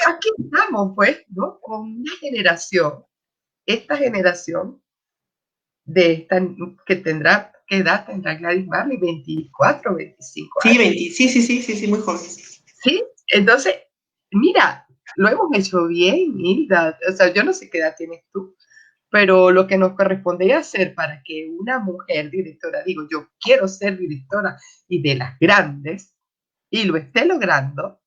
aquí estamos, pues, ¿no? Con una generación, esta generación de esta, ¿qué edad tendrá Gladys Marley? 24, 25 Sí, años. sí, muy joven. Sí, entonces, mira, lo hemos hecho bien, Hilda. O sea, yo no sé qué edad tienes tú, pero lo que nos corresponde hacer para que una mujer directora, digo, yo quiero ser directora y de las grandes, y lo esté logrando,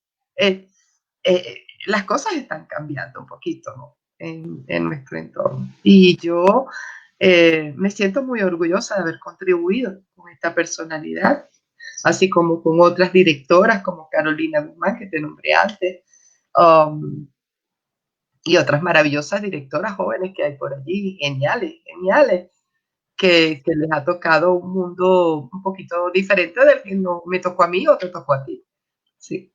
las cosas están cambiando un poquito, ¿no? En nuestro entorno. Y yo me siento muy orgullosa de haber contribuido con esta personalidad, así como con otras directoras como Carolina Guzmán, que te nombré antes, y otras maravillosas directoras jóvenes que hay por allí, geniales, geniales, que les ha tocado un mundo un poquito diferente del que no me tocó a mí o te tocó a ti. Sí.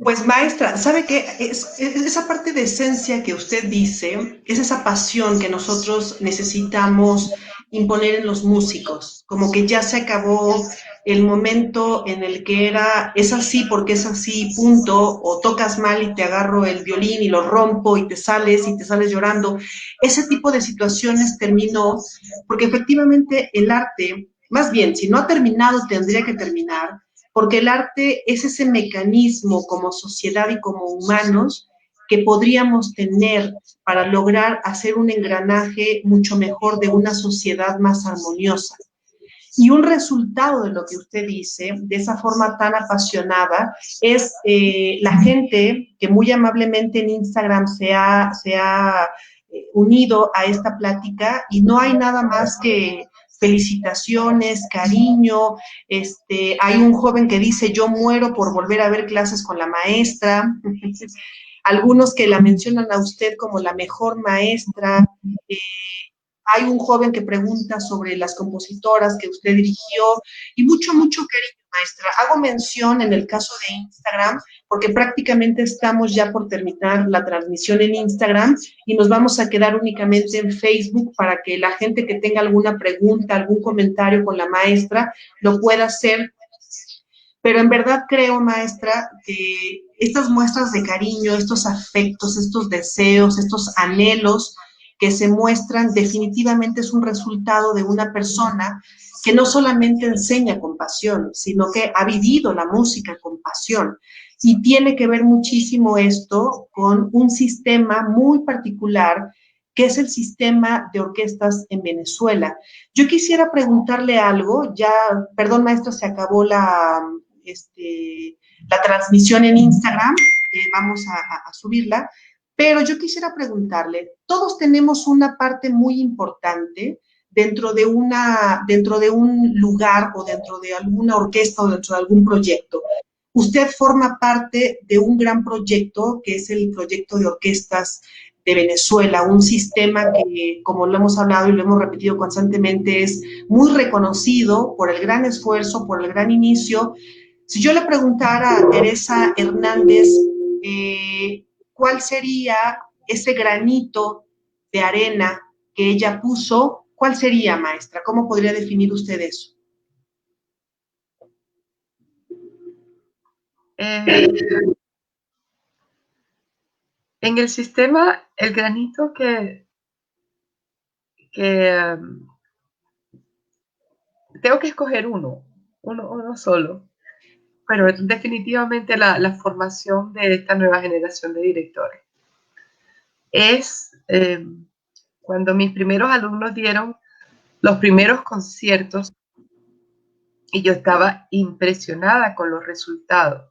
Pues maestra, ¿sabe qué? Esa parte de esencia que usted dice, es esa pasión que nosotros necesitamos imponer en los músicos, como que ya se acabó el momento en el que era, es así porque es así, punto, o tocas mal y te agarro el violín y lo rompo y te sales llorando. Ese tipo de situaciones terminó porque efectivamente el arte, más bien, si no ha terminado, tendría que terminar porque el arte es ese mecanismo como sociedad y como humanos que podríamos tener para lograr hacer un engranaje mucho mejor de una sociedad más armoniosa. Y un resultado de lo que usted dice, de esa forma tan apasionada, es la gente que muy amablemente en Instagram se ha unido a esta plática y no hay nada más que felicitaciones, cariño. Hay un joven que dice, yo muero por volver a ver clases con la maestra. Algunos que la mencionan a usted como la mejor maestra. Eh, Hay un joven que pregunta sobre las compositoras que usted dirigió y mucho, mucho cariño, maestra. Hago mención en el caso de Instagram porque prácticamente estamos ya por terminar la transmisión en Instagram y nos vamos a quedar únicamente en Facebook para que la gente que tenga alguna pregunta, algún comentario con la maestra, lo pueda hacer. Pero en verdad creo, maestra, que estas muestras de cariño, estos afectos, estos deseos, estos anhelos que se muestran definitivamente es un resultado de una persona que no solamente enseña con pasión, sino que ha vivido la música con pasión. Y tiene que ver muchísimo esto con un sistema muy particular que es el sistema de orquestas en Venezuela. Yo quisiera preguntarle algo, ya, perdón maestro, se acabó la transmisión en Instagram, vamos a subirla, pero yo quisiera preguntarle, todos tenemos una parte muy importante dentro de un lugar o dentro de alguna orquesta o dentro de algún proyecto. Usted forma parte de un gran proyecto que es el proyecto de orquestas de Venezuela, un sistema que, como lo hemos hablado y lo hemos repetido constantemente, es muy reconocido por el gran esfuerzo, por el gran inicio. Si yo le preguntara a Teresa Hernández cuál sería ese granito de arena que ella puso, ¿cuál sería, maestra? ¿Cómo podría definir usted eso? En el sistema, el granito que tengo que escoger uno solo, pero definitivamente la formación de esta nueva generación de directores. Es cuando mis primeros alumnos dieron los primeros conciertos y yo estaba impresionada con los resultados.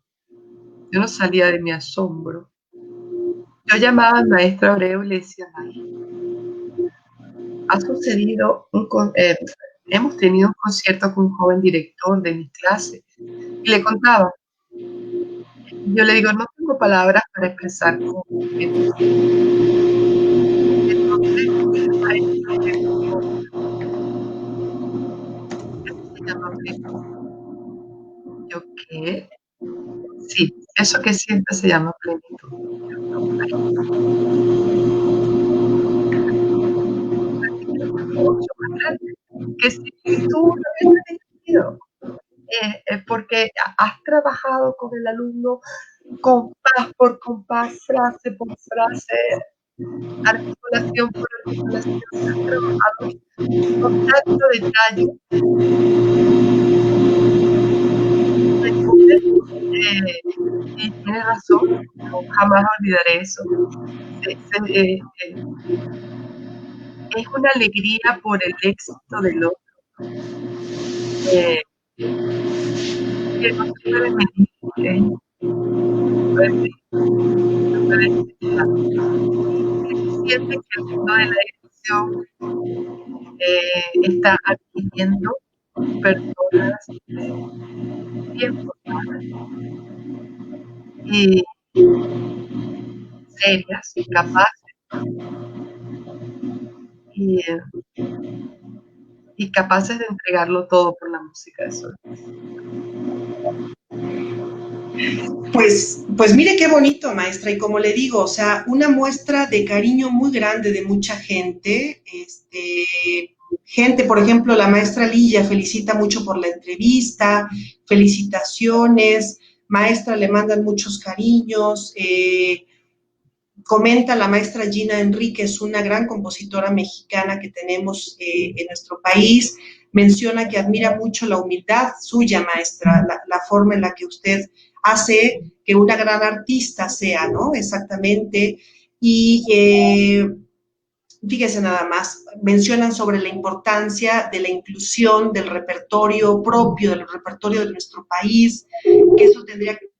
Yo no salía de mi asombro. Yo llamaba al maestro Abreu y le decía, ha sucedido hemos tenido un concierto con un joven director de mi clase y le contaba. Yo le digo, no tengo palabras para expresar cómo me siento. Entonces, el maestro me dijo, él se llama Abreu, Yo qué, sí, eso que sientes se llama plenitud. Mucho más grande, que si tú lo hubieses entendido, porque has trabajado con el alumno compás por compás, frase por frase, articulación por articulación, has trabajado con tanto detalle, entonces, y tienes razón, no, jamás olvidaré eso. Es una alegría por el éxito del otro, eh, que no se puede medir, no se puede medir, no se puede explicar. Siente que el mundo de la edición está adquiriendo personas bien formadas y serias, capaces y, y capaces de entregarlo todo por la música. Eso. Pues mire qué bonito, maestra, y como le digo, o sea, una muestra de cariño muy grande de mucha gente, gente, por ejemplo, la maestra Lilla felicita mucho por la entrevista, felicitaciones, maestra le mandan muchos cariños, comenta la maestra Gina Enríquez, una gran compositora mexicana que tenemos en nuestro país, menciona que admira mucho la humildad suya, maestra, la forma en la que usted hace que una gran artista sea, ¿no? Exactamente. Y fíjese nada más, mencionan sobre la importancia de la inclusión del repertorio propio, del repertorio de nuestro país, que eso tendría que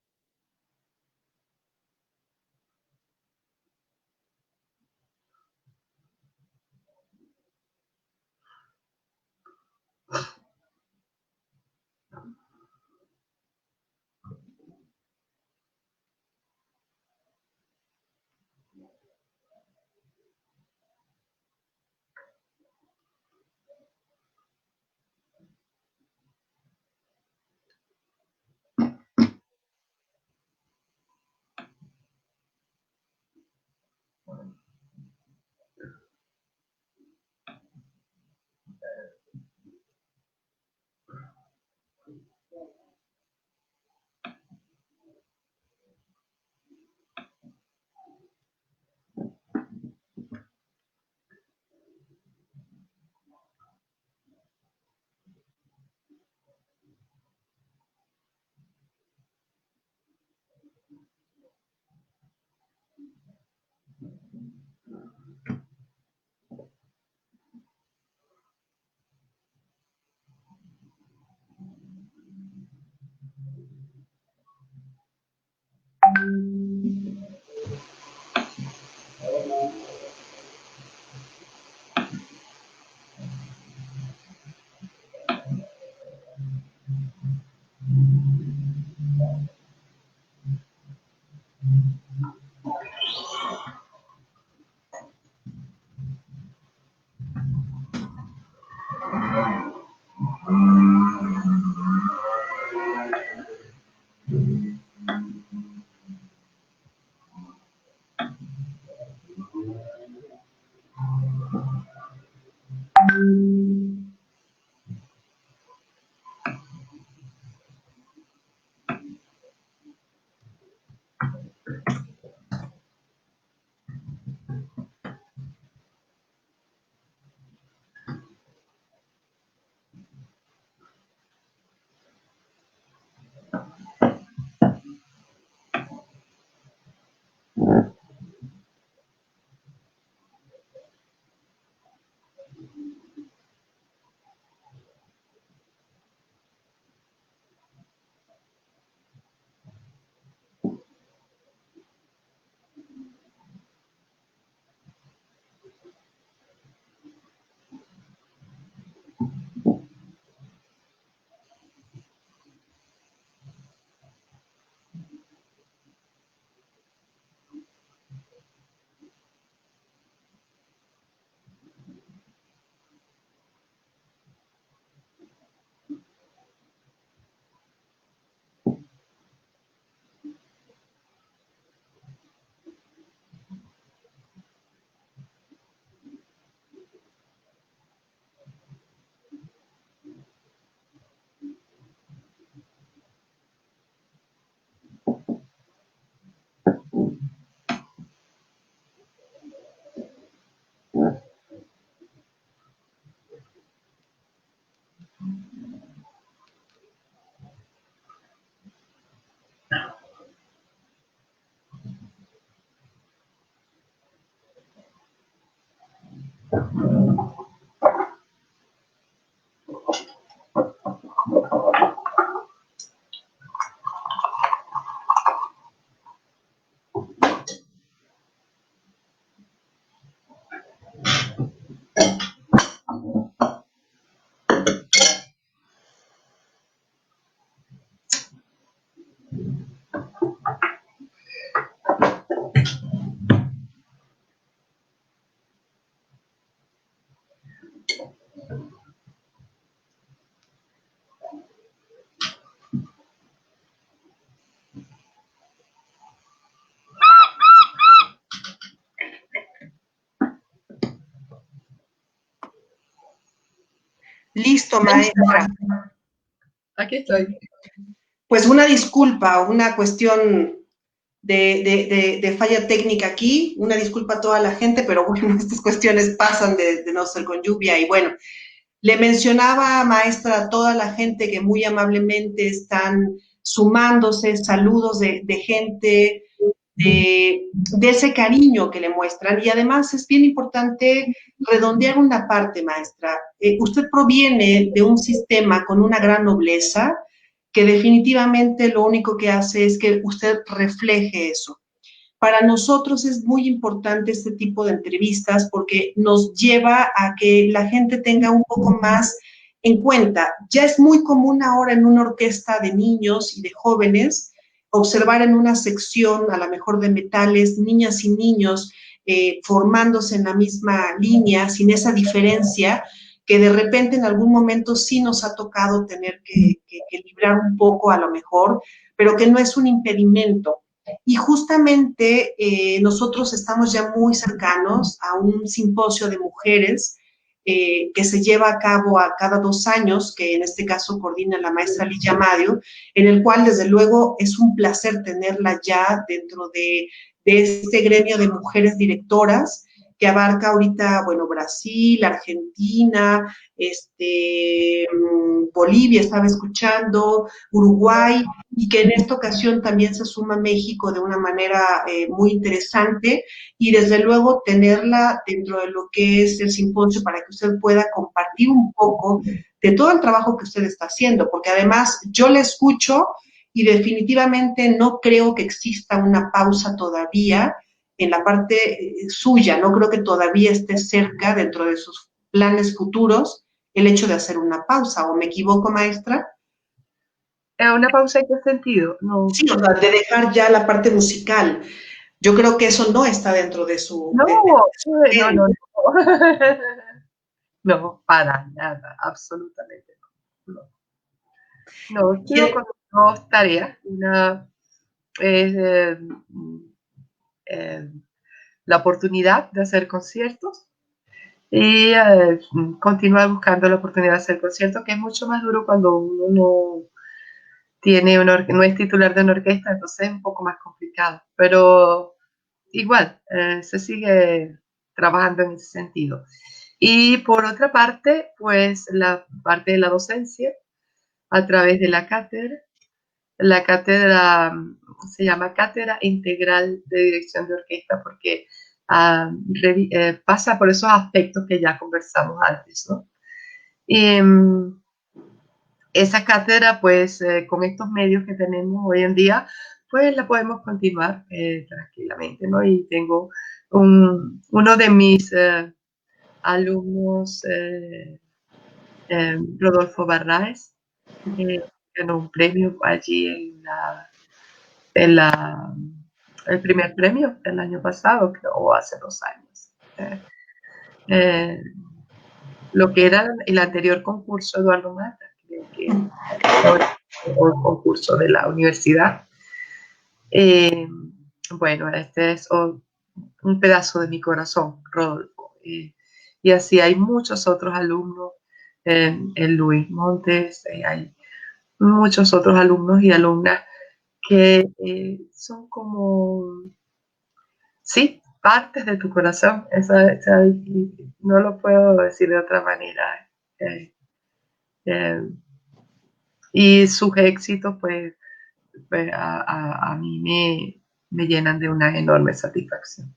Listo, maestra. Aquí estoy. Pues una disculpa, una cuestión de falla técnica aquí, una disculpa a toda la gente, pero bueno, estas cuestiones pasan de no ser con lluvia y bueno, le mencionaba, maestra, a toda la gente que muy amablemente están sumándose, saludos de gente, de ese cariño que le muestran. Y además es bien importante redondear una parte, maestra. Usted proviene de un sistema con una gran nobleza que definitivamente lo único que hace es que usted refleje eso. Para nosotros es muy importante este tipo de entrevistas porque nos lleva a que la gente tenga un poco más en cuenta. Ya es muy común ahora en una orquesta de niños y de jóvenes observar en una sección, a lo mejor de metales, niñas y niños formándose en la misma línea, sin esa diferencia, que de repente en algún momento sí nos ha tocado tener que librar un poco a lo mejor, pero que no es un impedimento. Y justamente nosotros estamos ya muy cercanos a un simposio de mujeres que se lleva a cabo a cada 2 años, que en este caso coordina la maestra Lidia Mario, en el cual desde luego es un placer tenerla ya dentro de este gremio de mujeres directoras que abarca ahorita, bueno, Brasil, Argentina, Bolivia, estaba escuchando, Uruguay, y que en esta ocasión también se suma México de una manera muy interesante y desde luego tenerla dentro de lo que es el simposio para que usted pueda compartir un poco de todo el trabajo que usted está haciendo, porque además yo le escucho y definitivamente no creo que exista una pausa todavía en la parte suya, no creo que todavía esté cerca dentro de sus planes futuros el hecho de hacer una pausa, ¿o me equivoco, maestra? ¿Una pausa en qué sentido? No, Sí, o sea, de dejar ya la parte musical. Yo creo que eso no está dentro de su... no, de no, él. no, no. No, para nada, absolutamente no. No, sigo con dos tareas. Una es eh, la oportunidad de hacer conciertos y continuar buscando la oportunidad de hacer conciertos, que es mucho más duro cuando uno no tiene no es titular de una orquesta, entonces es un poco más complicado. Pero igual, se sigue trabajando en ese sentido. Y por otra parte, pues la parte de la docencia a través de la cátedra. La cátedra se llama Cátedra Integral de Dirección de Orquesta porque pasa por esos aspectos que ya conversamos antes, ¿no? Y esa cátedra, pues con estos medios que tenemos hoy en día, pues la podemos continuar tranquilamente, ¿no? Y tengo uno de mis alumnos, Rodolfo Barraes, ganó un premio allí en la, el primer premio el año pasado, creo, o hace 2 años. Lo que era el anterior concurso Eduardo Mata, creo que ahora el concurso de la universidad. Bueno, este es un pedazo de mi corazón, Rodolfo. Y así hay muchos otros alumnos, en Luis Montes, hay muchos otros alumnos y alumnas que son como, sí, partes de tu corazón. No lo puedo decir de otra manera. Eh, eh, y sus éxitos, pues, pues, a mí me llenan de una enorme satisfacción.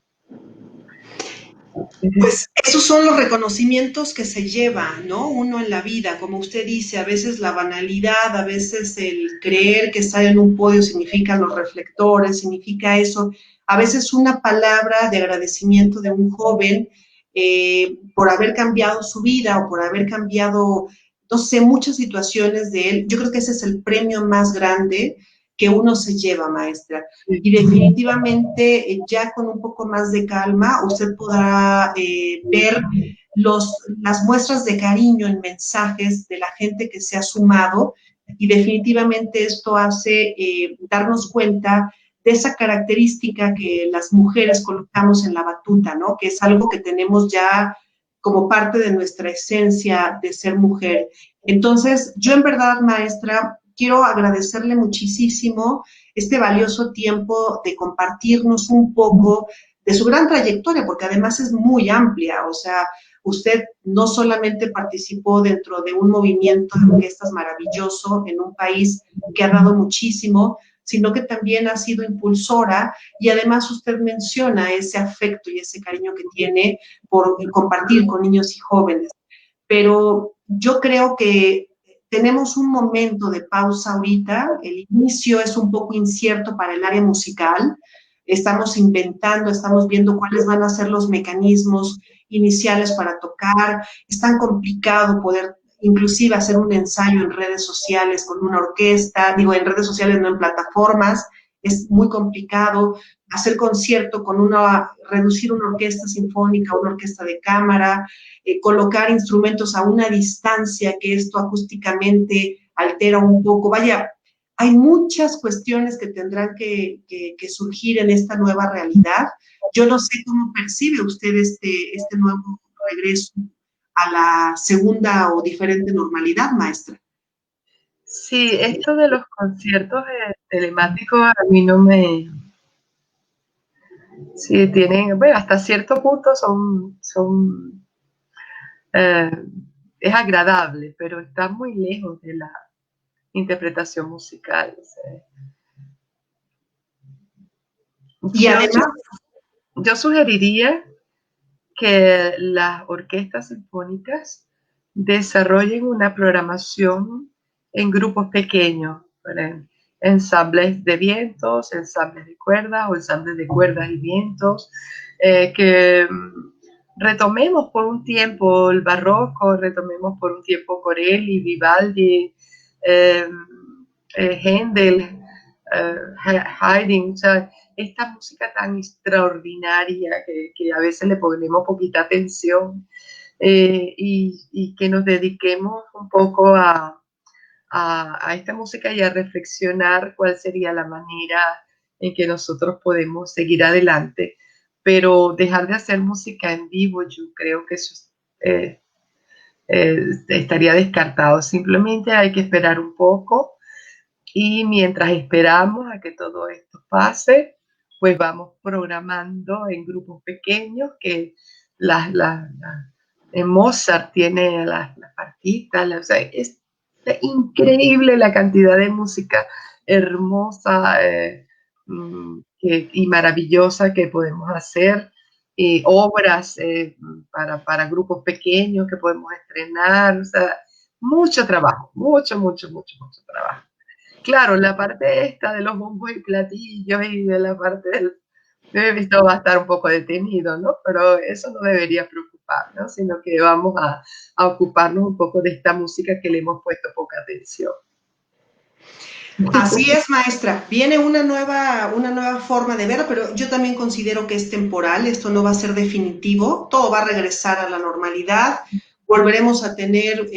Pues esos son los reconocimientos que se lleva, ¿no? Uno en la vida, como usted dice, a veces la banalidad, a veces el creer que estar en un podio significa los reflectores, significa eso. A veces una palabra de agradecimiento de un joven por haber cambiado su vida o por haber cambiado, no sé, muchas situaciones de él. Yo creo que ese es el premio más grande que uno se lleva, maestra. Y definitivamente ya con un poco más de calma usted podrá ver las muestras de cariño en mensajes de la gente que se ha sumado y definitivamente esto hace darnos cuenta de esa característica que las mujeres colocamos en la batuta, ¿no? Que es algo que tenemos ya como parte de nuestra esencia de ser mujer. Entonces, yo en verdad, maestra, quiero agradecerle muchísimo este valioso tiempo de compartirnos un poco de su gran trayectoria, porque además es muy amplia, o sea, usted no solamente participó dentro de un movimiento de orquestas maravilloso en un país que ha dado muchísimo, sino que también ha sido impulsora y además usted menciona ese afecto y ese cariño que tiene por compartir con niños y jóvenes. Pero yo creo que tenemos un momento de pausa ahorita, el inicio es un poco incierto para el área musical, estamos inventando, estamos viendo cuáles van a ser los mecanismos iniciales para tocar, es tan complicado poder inclusive hacer un ensayo en redes sociales con una orquesta, digo en redes sociales, no en plataformas, es muy complicado hacer concierto con reducir una orquesta sinfónica, una orquesta de cámara, colocar instrumentos a una distancia que esto acústicamente altera un poco. Vaya, hay muchas cuestiones que tendrán que surgir en esta nueva realidad. Yo no sé cómo percibe usted este nuevo regreso a la segunda o diferente normalidad, maestra. Sí, esto de los conciertos telemáticos a mí no me... Sí, tienen, bueno, hasta cierto punto es agradable, pero está muy lejos de la interpretación musical. Y además, yo sugeriría que las orquestas sinfónicas desarrollen una programación en grupos pequeños, ensambles de vientos, ensambles de cuerdas o ensambles de cuerdas y vientos, que retomemos por un tiempo el barroco, retomemos por un tiempo Corelli, Vivaldi, Händel, Haydn, o sea, esta música tan extraordinaria que a veces le ponemos poquita atención y que nos dediquemos un poco a esta música y a reflexionar cuál sería la manera en que nosotros podemos seguir adelante, pero dejar de hacer música en vivo, yo creo que eso estaría descartado. Simplemente hay que esperar un poco y mientras esperamos a que todo esto pase, pues vamos programando en grupos pequeños que Mozart tiene las partitas, o sea, es increíble la cantidad de música hermosa y maravillosa que podemos hacer, obras para grupos pequeños que podemos estrenar, o sea, mucho trabajo, mucho trabajo. Claro, la parte esta de los bombos y platillos y de la parte esto va a estar un poco detenido, ¿no? Pero eso no debería preocuparnos, sino que vamos a ocuparnos un poco de esta música que le hemos puesto poca atención. Así es, maestra. Viene una nueva forma de ver, pero yo también considero que es temporal. Esto no va a ser definitivo. Todo va a regresar a la normalidad. Volveremos a tener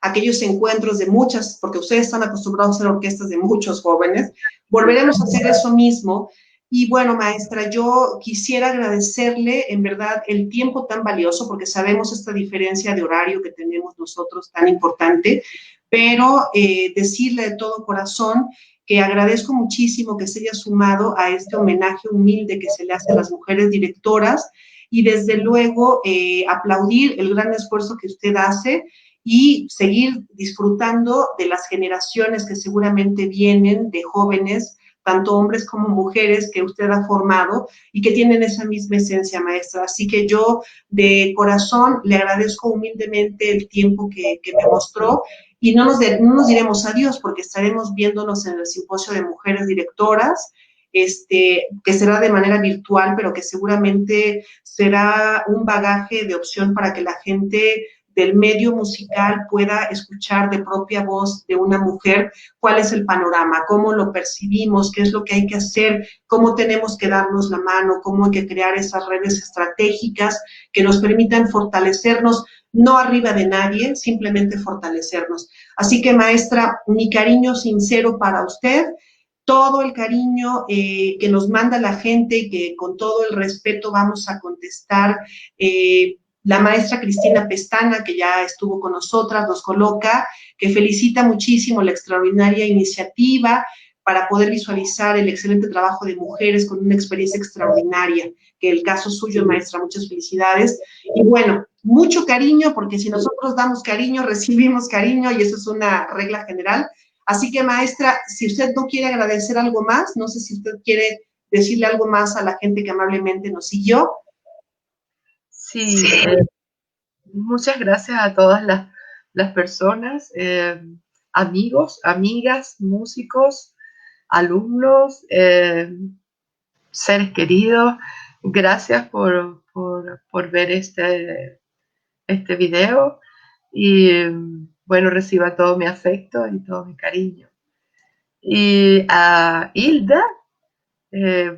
aquellos encuentros de muchas, porque ustedes están acostumbrados a hacer orquestas de muchos jóvenes. Volveremos a hacer eso mismo. Y bueno, maestra, yo quisiera agradecerle en verdad el tiempo tan valioso, porque sabemos esta diferencia de horario que tenemos nosotros tan importante, pero decirle de todo corazón que agradezco muchísimo que se haya sumado a este homenaje humilde que se le hace a las mujeres directoras y desde luego aplaudir el gran esfuerzo que usted hace y seguir disfrutando de las generaciones que seguramente vienen de jóvenes, tanto hombres como mujeres que usted ha formado y que tienen esa misma esencia, maestra. Así que yo de corazón le agradezco humildemente el tiempo que me mostró y no nos diremos adiós porque estaremos viéndonos en el simposio de mujeres directoras, que será de manera virtual, pero que seguramente será un bagaje de opción para que la gente del medio musical pueda escuchar de propia voz de una mujer cuál es el panorama, cómo lo percibimos, qué es lo que hay que hacer, cómo tenemos que darnos la mano, cómo hay que crear esas redes estratégicas que nos permitan fortalecernos, no arriba de nadie, simplemente fortalecernos. Así que, maestra, mi cariño sincero para usted, todo el cariño que nos manda la gente y que con todo el respeto vamos a contestar. La maestra Cristina Pestana, que ya estuvo con nosotras, nos coloca que felicita muchísimo la extraordinaria iniciativa para poder visualizar el excelente trabajo de mujeres con una experiencia extraordinaria, que el caso suyo, maestra, muchas felicidades. Y bueno, mucho cariño, porque si nosotros damos cariño, recibimos cariño, y eso es una regla general. Así que, maestra, si usted no quiere agradecer algo más, no sé si usted quiere decirle algo más a la gente que amablemente nos siguió. Sí, muchas gracias a todas las personas, amigos, amigas, músicos, alumnos, seres queridos. Gracias por ver este video y bueno, reciba todo mi afecto y todo mi cariño. Y a Hilda,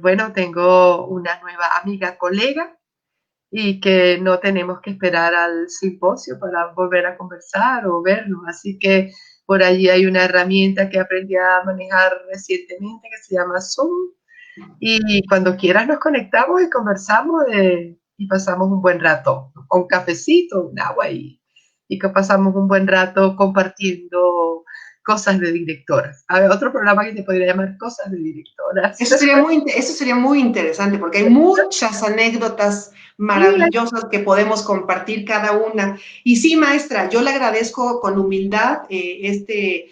bueno, tengo una nueva amiga, colega, y que no tenemos que esperar al simposio para volver a conversar o vernos. Así que por allí hay una herramienta que aprendí a manejar recientemente que se llama Zoom. Y cuando quieras nos conectamos y conversamos y pasamos un buen rato, con un cafecito, un agua y que pasamos un buen rato compartiendo cosas de directoras. A ver, otro programa que te podría llamar Cosas de Directoras. Eso sería muy interesante porque hay muchas anécdotas maravillosas que podemos compartir cada una. Y sí, maestra, yo le agradezco con humildad este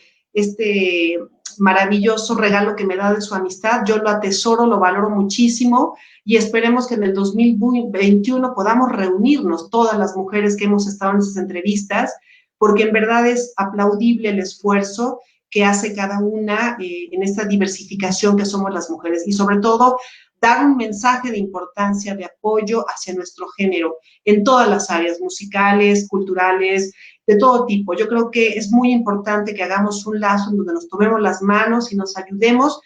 maravilloso regalo que me da de su amistad. Yo lo atesoro, lo valoro muchísimo y esperemos que en el 2021 podamos reunirnos todas las mujeres que hemos estado en esas entrevistas, porque en verdad es aplaudible el esfuerzo que hace cada una en esta diversificación que somos las mujeres y sobre todo dar un mensaje de importancia, de apoyo hacia nuestro género en todas las áreas musicales, culturales, de todo tipo. Yo creo que es muy importante que hagamos un lazo en donde nos tomemos las manos y nos ayudemos,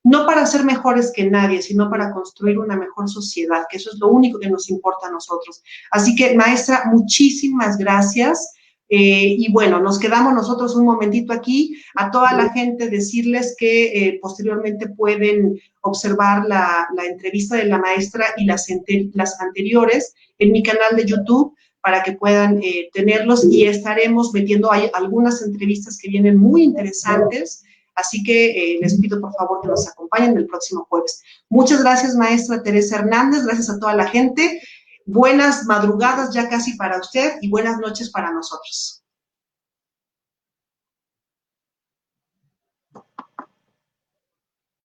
no para ser mejores que nadie, sino para construir una mejor sociedad, que eso es lo único que nos importa a nosotros. Así que, maestra, muchísimas gracias. Y bueno, nos quedamos nosotros un momentito aquí. A toda la gente decirles que posteriormente pueden observar la entrevista de la maestra y las anteriores en mi canal de YouTube para que puedan tenerlos y estaremos metiendo ahí algunas entrevistas que vienen muy interesantes. Así que les pido por favor que nos acompañen el próximo jueves. Muchas gracias, maestra Teresa Hernández. Gracias a toda la gente. Buenas madrugadas ya casi para usted y buenas noches para nosotros.